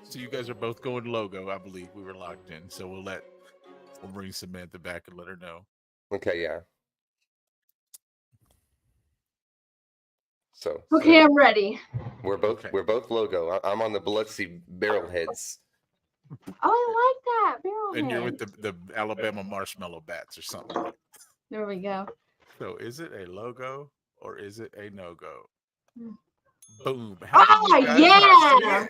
So you guys are both going logo, I believe. We were locked in, so we'll bring Samantha back and let her know. Okay, yeah. So Okay, I'm ready. we're both logo. I'm on the Biloxi Barrel Heads. Oh, I like that barrel And you're head. with the Alabama Marshmallow Bats or something. There we go. So is it a logo or is it a no-go? Hmm. Boom. Oh, did you guys not see yeah! it?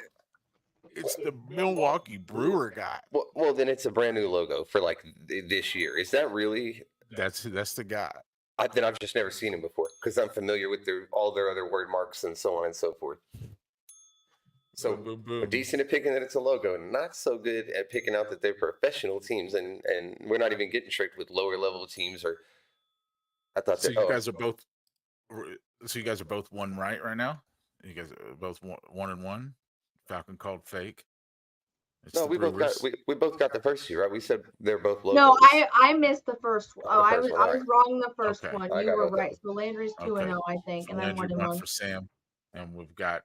It's the Milwaukee Brewer guy. Well, then it's a brand new logo for like this year. Is that really? That's the guy. Then I've just never seen him before because I'm familiar with all their other word marks and so on and so forth. So Boom, boom, boom. decent at picking that it's a logo, not so good at picking out that they're professional teams, and we're not even getting tricked with lower level teams. Or I thought So that you guys are both. So you guys are both one right now. You guys are both 1-1. Falcon called fake. It's no, the we both got Brewers. we both got the first two, right? We said they're both logos. No, I missed the first one. Oh, The first one, I was wrong the first Okay. one. I You got were both. right. So Landry's 2-0, I think, and I'm Landry 1 1-1. for Sam, and we've got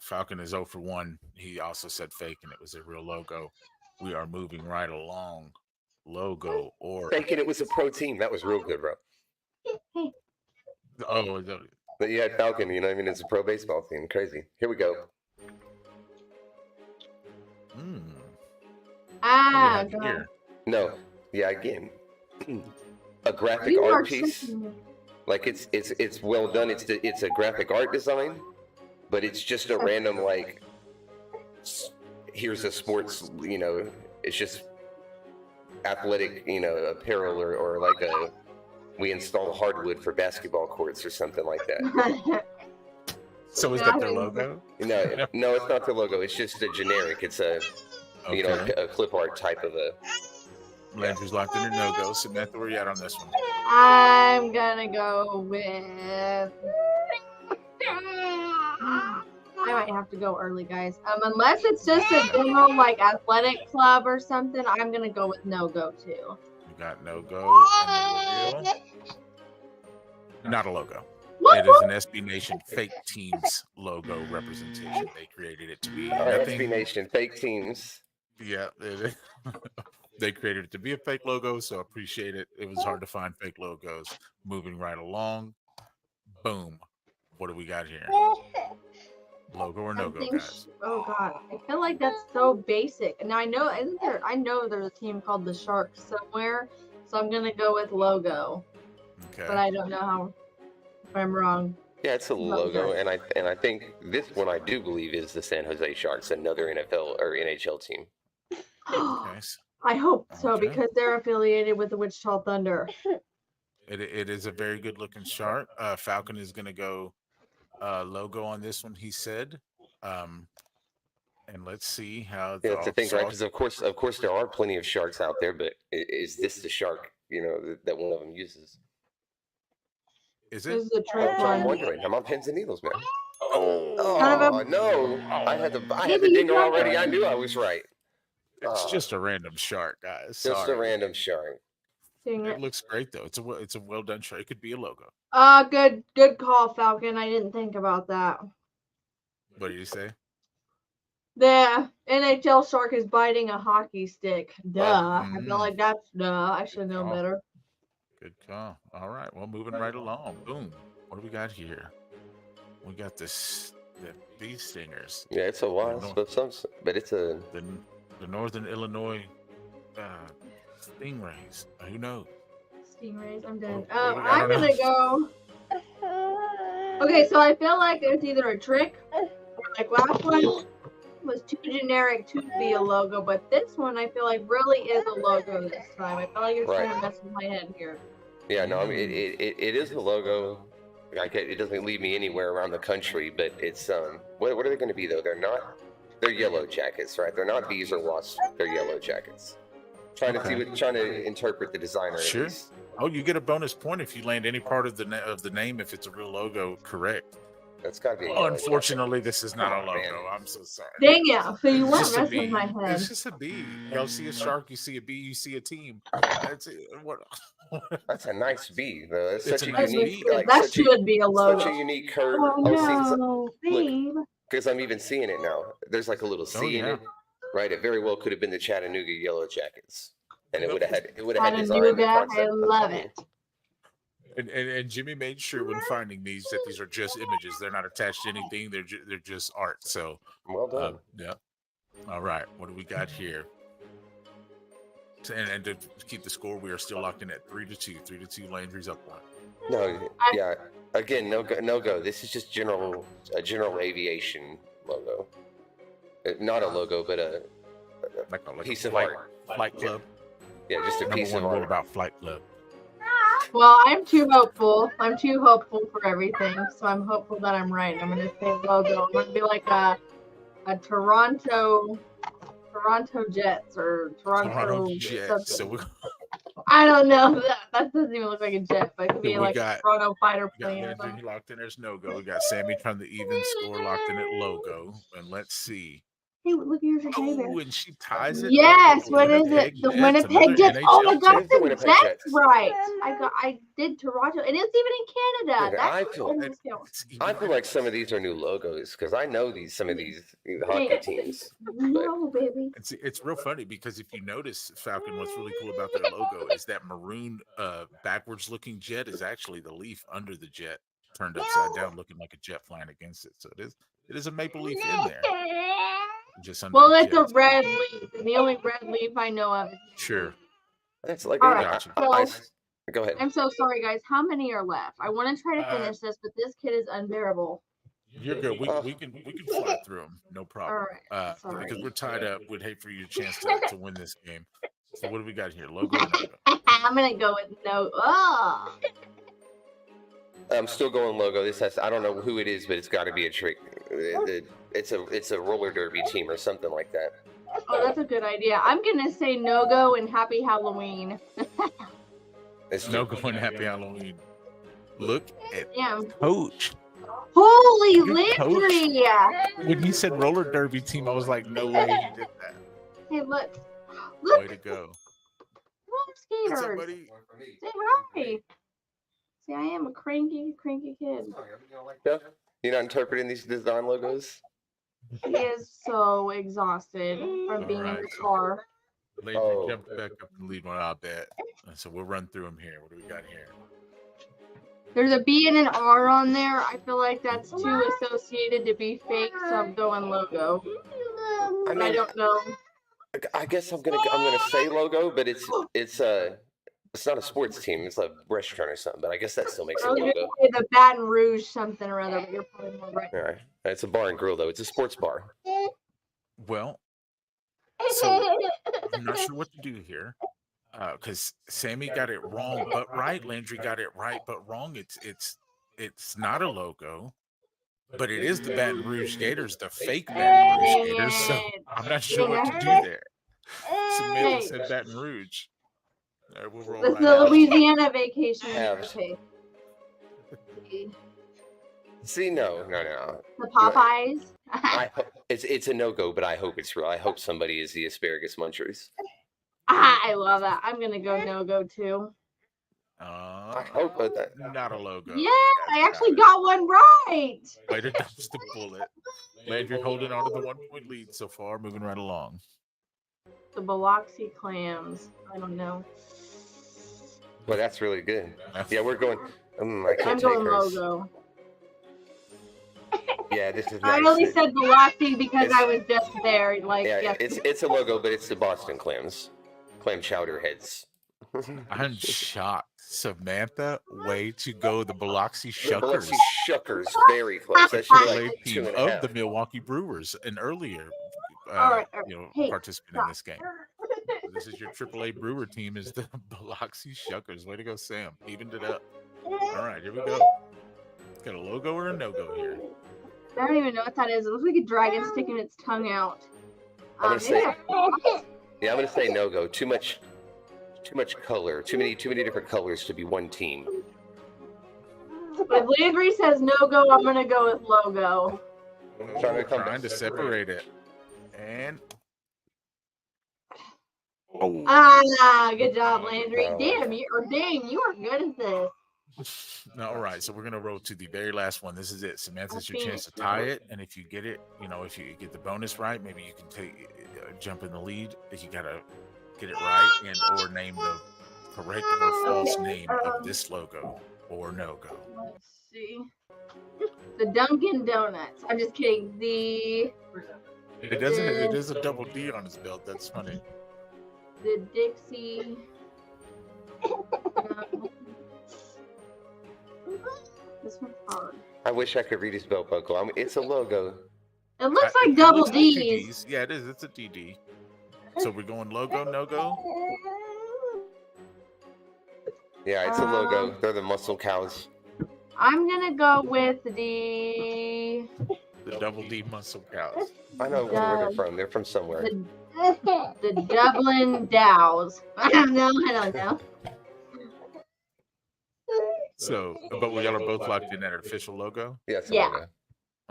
Falcon is 0 for 1. He also said fake, and it was a real logo. We are moving right along. Logo or Thinking it was a pro team. That was real good, bro. But you had Falcon, you know what I mean? It's a pro baseball team. Crazy. Here we go. Ah, here. God. No. Yeah, again. A graphic You are art piece. tricking me. Like it's well done. It's a graphic art design, but it's just a random like here's a sports, it's just athletic, apparel or like we install hardwood for basketball courts or something like that. So is that their logo? No, it's not the logo. It's just a generic. It's a a clip art type of a. Landry's locked in a no-go. Samantha, where you at on this one? I'm gonna go with. I might have to go early, guys. Unless it's just a general like athletic club or something, I'm gonna go with no go too. You got no-go and the reveal. Not a logo. It is an SB Nation fake teams logo representation. They created it to be All right, nothing. SB Nation, fake teams. Yeah, it is. They created it to be a fake logo, so appreciate it. It was hard to find fake logos. Moving right along. Boom. What do we got here? Logo or no go, guys? Oh god, I feel like that's so basic. Now I know, isn't there? I know there's a team called the Sharks somewhere, so I'm gonna go with logo. Okay. But I don't know how. If I'm wrong. Yeah, it's a logo, and I think this one I do believe is the San Jose Sharks, another NFL or NHL team. Okay. I hope so Okay. because they're affiliated with the Wichita Thunder. It is a very good looking shark. Falcon is gonna go logo on this one, he said. And let's see how Yeah, that's the thing, right? Because of course, there are plenty of sharks out there, but is this the shark? That one of them uses? Is This it? is a trick That's what I'm one. wondering. I'm on pins and needles, man. Son of a- No! I had the dinger already. I knew I was right. It's just a random shark, guys. Just a Sorry. random shark. Dang It it. looks great though. It's a well done shark. It could be a logo. Good call, Falcon. I didn't think about that. What did you say? The NHL shark is biting a hockey stick. Duh. I feel like that's duh. I should know call. better. Good call. All right. Well, moving right along. Boom. What do we got here? We got the bee stingers. Yeah, it's a wasp of some, but it's a. The Northern Illinois stingrays. Who knows? Stingrays, I'm dead. I I'm don't gonna go. Okay, so I feel like it's either a trick or like last one was too generic to be a logo, but this one I feel like really is a logo this time. I feel like you're trying to mess with my head here. Yeah, no, I mean it is a logo. It doesn't lead me anywhere around the country, but it's what are they going to be though? They're yellow jackets, right? They're not bees or wasps. They're yellow jackets. Trying to interpret the designer. Sure. Oh, you get a bonus point if you land any part of the name if it's a real logo correct. That's got to be. Unfortunately, this is not a logo. I'm so sorry. Dang it! So you It's went just a messing with bee. my head. It's just a bee. You see a shark, you see a bee, you see a team. That's it. What? That's a nice bee, though. It's It's such a a nice unique, bee. That should be a logo. such a unique curve. Oh no, babe. Because I'm even seeing it now. There's like a little C in it, right? It very well could have been the Chattanooga Yellow Jackets, and it would have had design and Chattanooga, I concept. love it. And Jimmy made sure when finding these that these are just images. They're not attached to anything. They're just art. So Well done. yeah. All right. What do we got here? And to keep the score, we are still locked in at 3-2. 3-2. Landry's up one. No, yeah. Again, no go. This is just a general aviation logo. Not a logo, but a piece of art. Flight Club. Yeah, just a Number piece one of rule art. about Flight Club. Well, I'm too hopeful. I'm too hopeful for everything, so I'm hopeful that I'm right. I'm gonna say logo. I'm gonna be like a Toronto Jets or Toronto Jets. something. So I don't know. That doesn't even look like a jet, but it could be We like got- a Toronto fighter we got plane or Landry something. locked in. There's no go. We got Sammy trying the even score locked in at logo. And let's see. Hey, look at yours, hey there. Oh, and she ties it. Yes, up what with is it? The Jets, Winnipeg another Jets. Oh, I NHL got Jets. The the Winnipeg Jets Jets. right. I did Toronto, and it's even in Canada. Yeah, I That's feel- almost counts. It's even- I feel like some of these are new logos because I know some of these hockey teams. No, baby. It's real funny because if you notice, Falcon, what's really cool about their logo is that maroon backwards looking jet is actually the leaf under the jet turned upside down, looking like a jet flying against it. So it is a maple leaf in there. Just under Well, the it's a jet. red leaf, and the only red leaf I know of is. Sure. That's like All I- right, I- so- go ahead. I'm so sorry, guys. How many are left? I want to try to Uh, finish this, but this kid is unbearable. You're good. We can fly through them. No problem. right, sorry. Because we're tied up. We'd hate for you a chance to win this game. So what do we got here? Logo or no go? I'm gonna go with no. Oh. I'm still going logo. I don't know who it is, but it's got to be a trick. It's a roller derby team or something like that. Oh, that's a good idea. I'm gonna say no go and happy Halloween. It's No going. Happy Halloween. Look at Yeah. Coach. Holy You Landry! When he said roller derby team, I was like, no way he did that. Hey, look. Way Look, to go. roller What's up, skaters. buddy? Say hi. See, I am a cranky kid. Yeah. You're not interpreting these design logos? He is so exhausted from being in the Alright. car. Landry jumped back up and lead one, I'll bet. And so we'll run through them here. What do we got here? There's a B and an R on there. I feel like that's too associated to be fake, so I'm going logo. I mean, I don't know. I guess I'm gonna say logo, but it's not a sports team. It's a restaurant or something. But I guess that still makes it I was gonna logo. say the Baton Rouge something or other, but you're probably more right. All right, it's a bar and grill though. It's a sports bar. Well, so I'm not sure what to do here. Because Sammy got it wrong but right. Landry got it right but wrong. It's not a logo, but it is the Baton Rouge Gators, the fake Baton Rouge Gators. So I'm not sure what to do there. Samantha said Baton Rouge. All right, we'll roll That's right the out. Louisiana vacation. Have. Okay. See, no. The Popeyes. It's a no-go, but I hope it's real. I hope somebody is the asparagus munchers. I love that. I'm gonna go no-go too. I hope that. Not a logo. Yeah, I actually got one right. Way to dodge the bullet. Landry holding on to the 1-point lead so far, moving right along. The Biloxi clams. I don't know. Well, that's really good. Yeah, we're going. I can't I'm take going hers. logo. Yeah, this is I nice. only said Biloxi because I was just there. Like, Yeah, yes. it's a logo, but it's the Boston clams, clam chowder heads. I'm shocked. Samantha, way to go. The Biloxi The Shuckers. Biloxi Shuckers, very close. That should be AAA like team 2.5. of the Milwaukee Brewers, an earlier All right. Hey, participant in this game. So this is your AAA Brewer team, is the Biloxi Shuckers. Way to go, Sam. Evened it up. All right, here we go. Got a logo or a no-go here? I don't even know what that is. It looks like a dragon sticking its tongue out. I'm gonna say, maybe a- yeah, I'm gonna say no go. Too much color. Too many different colors to be one team. If Landry says no go, I'm gonna go with logo. Trying to separate it. And Good job, Landry. Oh. Dang, you are good at this. all right, so we're gonna roll to the very last one. This is it. Samantha's your chance to tie it, and if you get it, if you get the bonus right, maybe you can take jump in the lead. If you gotta get it right and or name the correct or false name of this logo or no go. Let's see. The Dunkin' Donuts. I'm just kidding. It doesn't. It is a double D on his belt. That's funny. The Dixie. This one's hard. I wish I could read his belt buckle. It's a logo. It looks like It double looks like two D's. Yeah, it is. It's a DD. So we're going logo, no go. Yeah, it's a logo. They're the muscle cows. I'm gonna go with the Double D muscle cows. I know where they're from. They're from somewhere. the Dublin Dows. I don't know. So, but we are both locked in that official logo. Yeah, it's a Yeah. logo.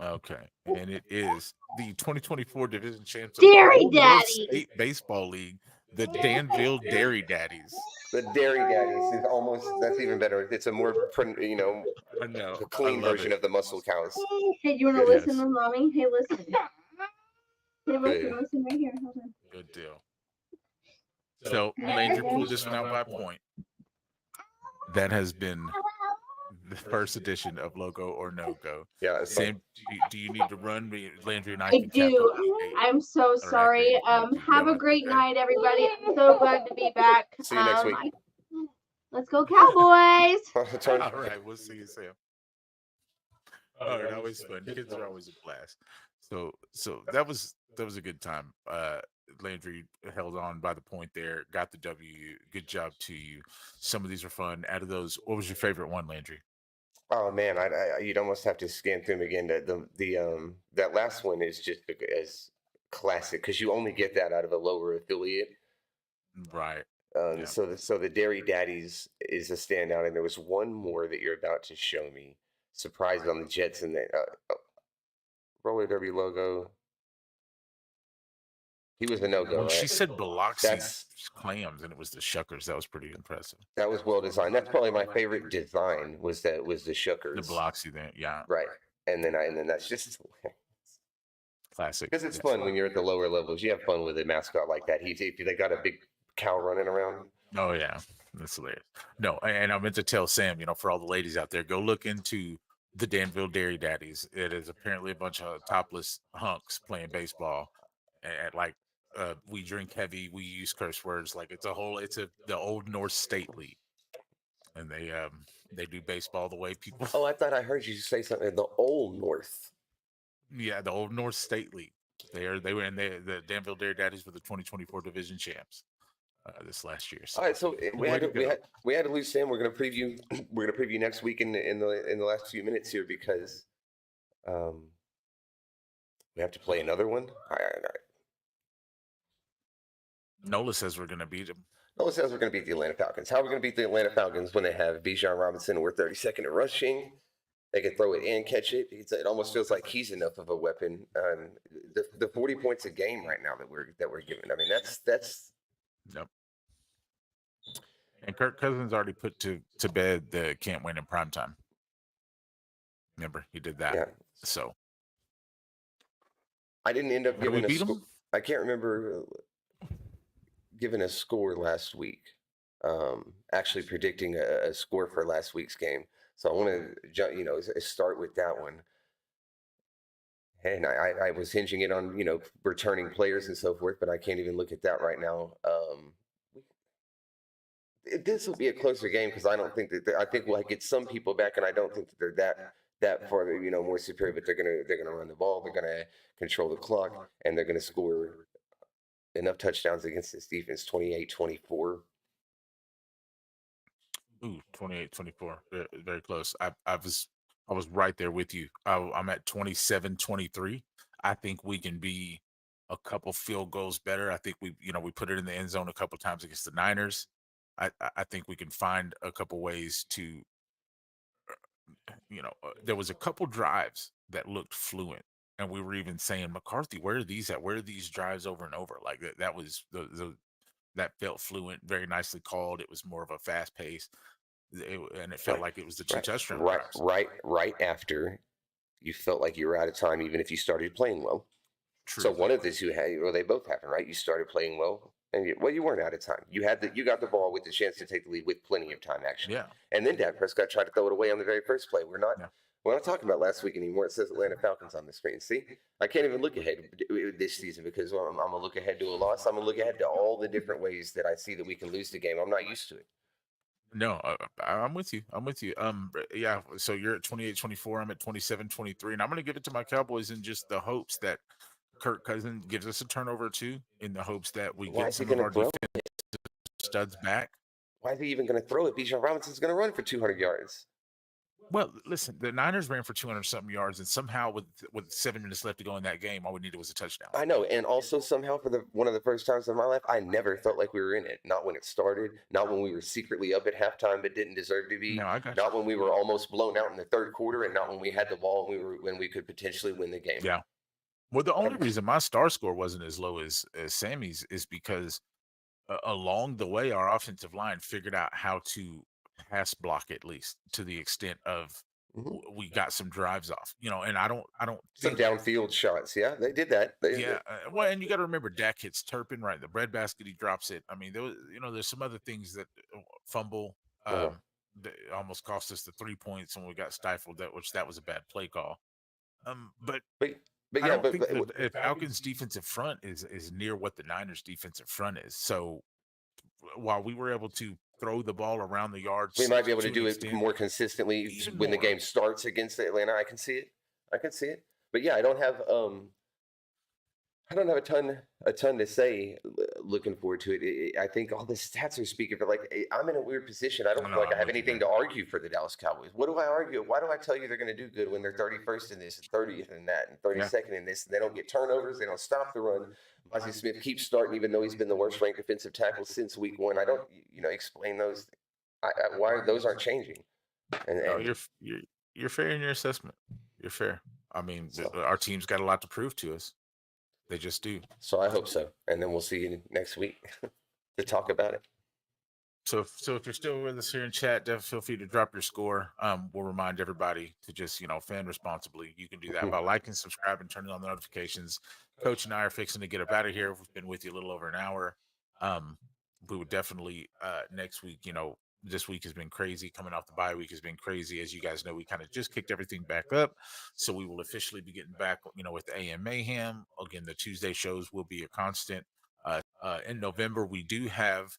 Okay, and it is the 2024 Division Champs of Dairy the Old North Daddies. State Baseball League, the Danville Dairy Daddies. The Dairy Daddies is almost, that's even better. It's a more, I know. a clean version of the muscle cows. Hey, do you want to Yes. listen to mommy? Hey, listen. Hey, listen, Yeah. listen right here. Hold on. Good deal. So, Landry pulled this one out by a point. That has been the first edition of Logo or No Go. Yeah, it's fun. Sam, do you need to run? Landry and I I can catch do. up. Okay. I'm so sorry. Have a great night, everybody. I'm so glad to be back. See you next week. Let's go, Cowboys. Turn- All right, we'll see you, Sam. All right, always fun. Kids are always a blast. So that was a good time. Landry held on by the point there, got the W. Good job to you. Some of these are fun. Out of those, what was your favorite one, Landry? Oh man, you'd almost have to scan through them again. That last one is just as classic because you only get that out of a lower affiliate. Right. Yeah. So the Dairy Daddies is a standout, and there was one more that you're about to show me. Surprised on the Jets and the roller derby logo. He was a no-go, Well, right? she said Biloxi That's- clams, and it was the Shuckers. That was pretty impressive. That was well designed. That's probably my favorite design was the Shuckers. The Biloxi there, yeah. Right. And then that's just Classic. Because it's Yeah. fun when you're at the lower levels. You have fun with a mascot like that. If they got a big cow running around. Oh yeah, that's hilarious. No, and I meant to tell Sam, for all the ladies out there, go look into the Danville Dairy Daddies. It is apparently a bunch of topless hunks playing baseball, and like we drink heavy, we use curse words. Like it's the Old North State League, and they do baseball the way people. Oh, I thought I heard you say something. The Old North. Yeah, the Old North State League. They were in the Danville Dairy Daddies were the 2024 division champs this last year. So All right, so we had go. to lose Sam. We're gonna preview next week in the last few minutes here because we have to play another one. All right. Nola says we're gonna beat them. Nola says we're gonna beat the Atlanta Falcons. How are we gonna beat the Atlanta Falcons when they have Bijan Robinson and we're 32nd in rushing? They can throw it and catch it. It almost feels like he's enough of a weapon. The 40 points a game right now that we're giving. I mean, that's. Yep. And Kirk Cousins already put to bed the can't win in primetime. Remember, he did that. Yeah. So I didn't end up Did we giving a beat 'em? score. I can't remember giving a score last week. Actually predicting a score for last week's game. So I want to, start with that one. And I was hinging it on, returning players and so forth, but I can't even look at that right now. This will be a closer game because I don't think that I think we'll get some people back, and I don't think that they're that far, more superior. But they're gonna run the ball, they're gonna control the clock, and they're gonna score enough touchdowns against this defense. 28-24. Ooh, 28-24. Very close. I was right there with you. I'm at 27-23. I think we can be a couple field goals better. I think we put it in the end zone a couple times against the Niners. I think we can find a couple ways to, there was a couple drives that looked fluent, and we were even saying, McCarthy, where are these at? Where are these drives over and over? Like that was that felt fluent, very nicely called. It was more of a fast pace, and it felt like it was the two touchdown drives. Right after you felt like you were out of time, even if you started playing well. True. So one of the two they both happened, right? You started playing well, and you weren't out of time. You got the ball with the chance to take the lead with plenty of time, actually. Yeah. And then Dak Prescott tried to throw it away on the very first play. We're not talking about last week anymore. It says Atlanta Falcons on the screen. See, I can't even look ahead this season because I'm gonna look ahead to a loss. I'm gonna look ahead to all the different ways that I see that we can lose the game. I'm not used to it. No, I'm with you. Yeah. So you're at 28-24. I'm at 27-23, and I'm going to give it to my Cowboys in just the hopes that Kirk Cousins gives us a turnover too, in the hopes that we Why get is he some of gonna our throw defensive studs back. Why is he even going to throw it? Bijan Robinson's going to run for 200 yards. Well, listen, the Niners ran for 200 something yards, and somehow with 7 minutes left to go in that game, all we needed was a touchdown. I know, and also somehow for one of the first times in my life, I never felt like we were in it. Not when it started, not when we were secretly up at halftime but didn't deserve to be. No, I got not when we were almost blown out in the third quarter, and not when we had the ball and when we could potentially win the game. Yeah. Well, the only reason my star score wasn't as low as Sammy's is because along the way, our offensive line figured out how to pass block, at least to the extent of we got some drives off, and I don't Some think downfield shots. Yeah, they did that. well, and you got to remember Dak hits Turpin, right? The breadbasket, he drops it. I mean, there was, there's some other things that fumble that almost cost us the 3 points when we got stifled. That was a bad play call. But But I yeah, don't think the Falcons' defensive front is near what the Niners' defensive front is. So while we were able to throw the ball around the yards, we might be able to an do it extent, more consistently even when the more. game starts against Atlanta. I can see it. But yeah, I don't have a ton to say. Looking forward to it. I think all the stats are speaking for. Like, I'm in a weird position. I don't feel like I have anything to argue for the Dallas Cowboys. What do I argue? Why do I tell you they're going to do good when they're 31st in this, and 30th in that, and 32nd in this? And they don't get turnovers. They don't stop the run. Mozzie Smith keeps starting, even though he's been the worst ranked defensive tackle since week 1. I don't, explain those. Why those aren't changing. No, you're fair in your assessment. You're fair. I mean, our team's got a lot to prove to us. They just do. So I hope so. And then we'll see you next week to talk about it. So if you're still with us here in chat, definitely feel free to drop your score. We'll remind everybody to just, fan responsibly. You can do that by liking, subscribing, turning on the notifications. Coach and I are fixing to get up out of here. We've been with you a little over an hour. We would definitely next week, this week has been crazy. Coming off the bye week has been crazy. As you guys know, we kind of just kicked everything back up. So we will officially be getting back, with the AM Mayhem. Again, the Tuesday shows will be a constant. In November, we do have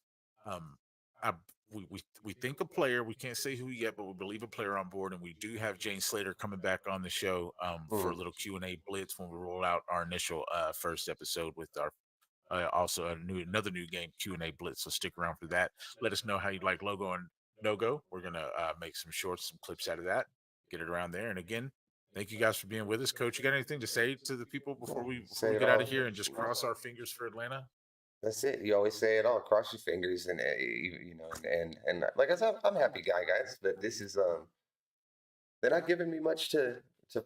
we think a player, we can't say who yet, but we believe a player on board, and we do have Jane Slater coming back on the show for a little Q&A blitz when we roll out our initial first episode with our also another new game Q&A blitz. So stick around for that. Let us know how you like Logo and NOGO. We're gonna make some shorts, some clips out of that, get it around there. And again, thank you guys for being with us. Coach, you got anything to say to the people before we get out of here and just cross our fingers for Atlanta? That's it. You always say it all. Cross your fingers, and and like I said, I'm a happy guy, guys. But this is they're not giving me much to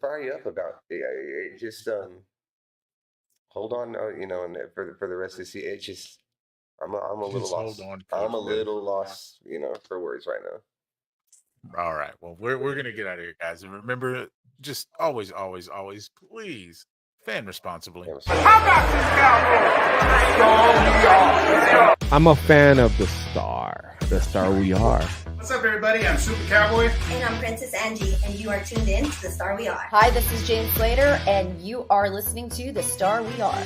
fire you up about. Just hold on, and for the rest of the season, it's just I'm a little Just lost. hold on, I'm a Coach. little lost, for words right now. All right. Well, we're gonna get out of here, guys. And remember, just always, please fan responsibly. I'm a fan of the star we are. What's up, everybody? I'm Super Cowboy. And I'm Princess Angie, and you are tuned in to The Star We Are. Hi, this is Jane Slater, and you are listening to The Star We Are.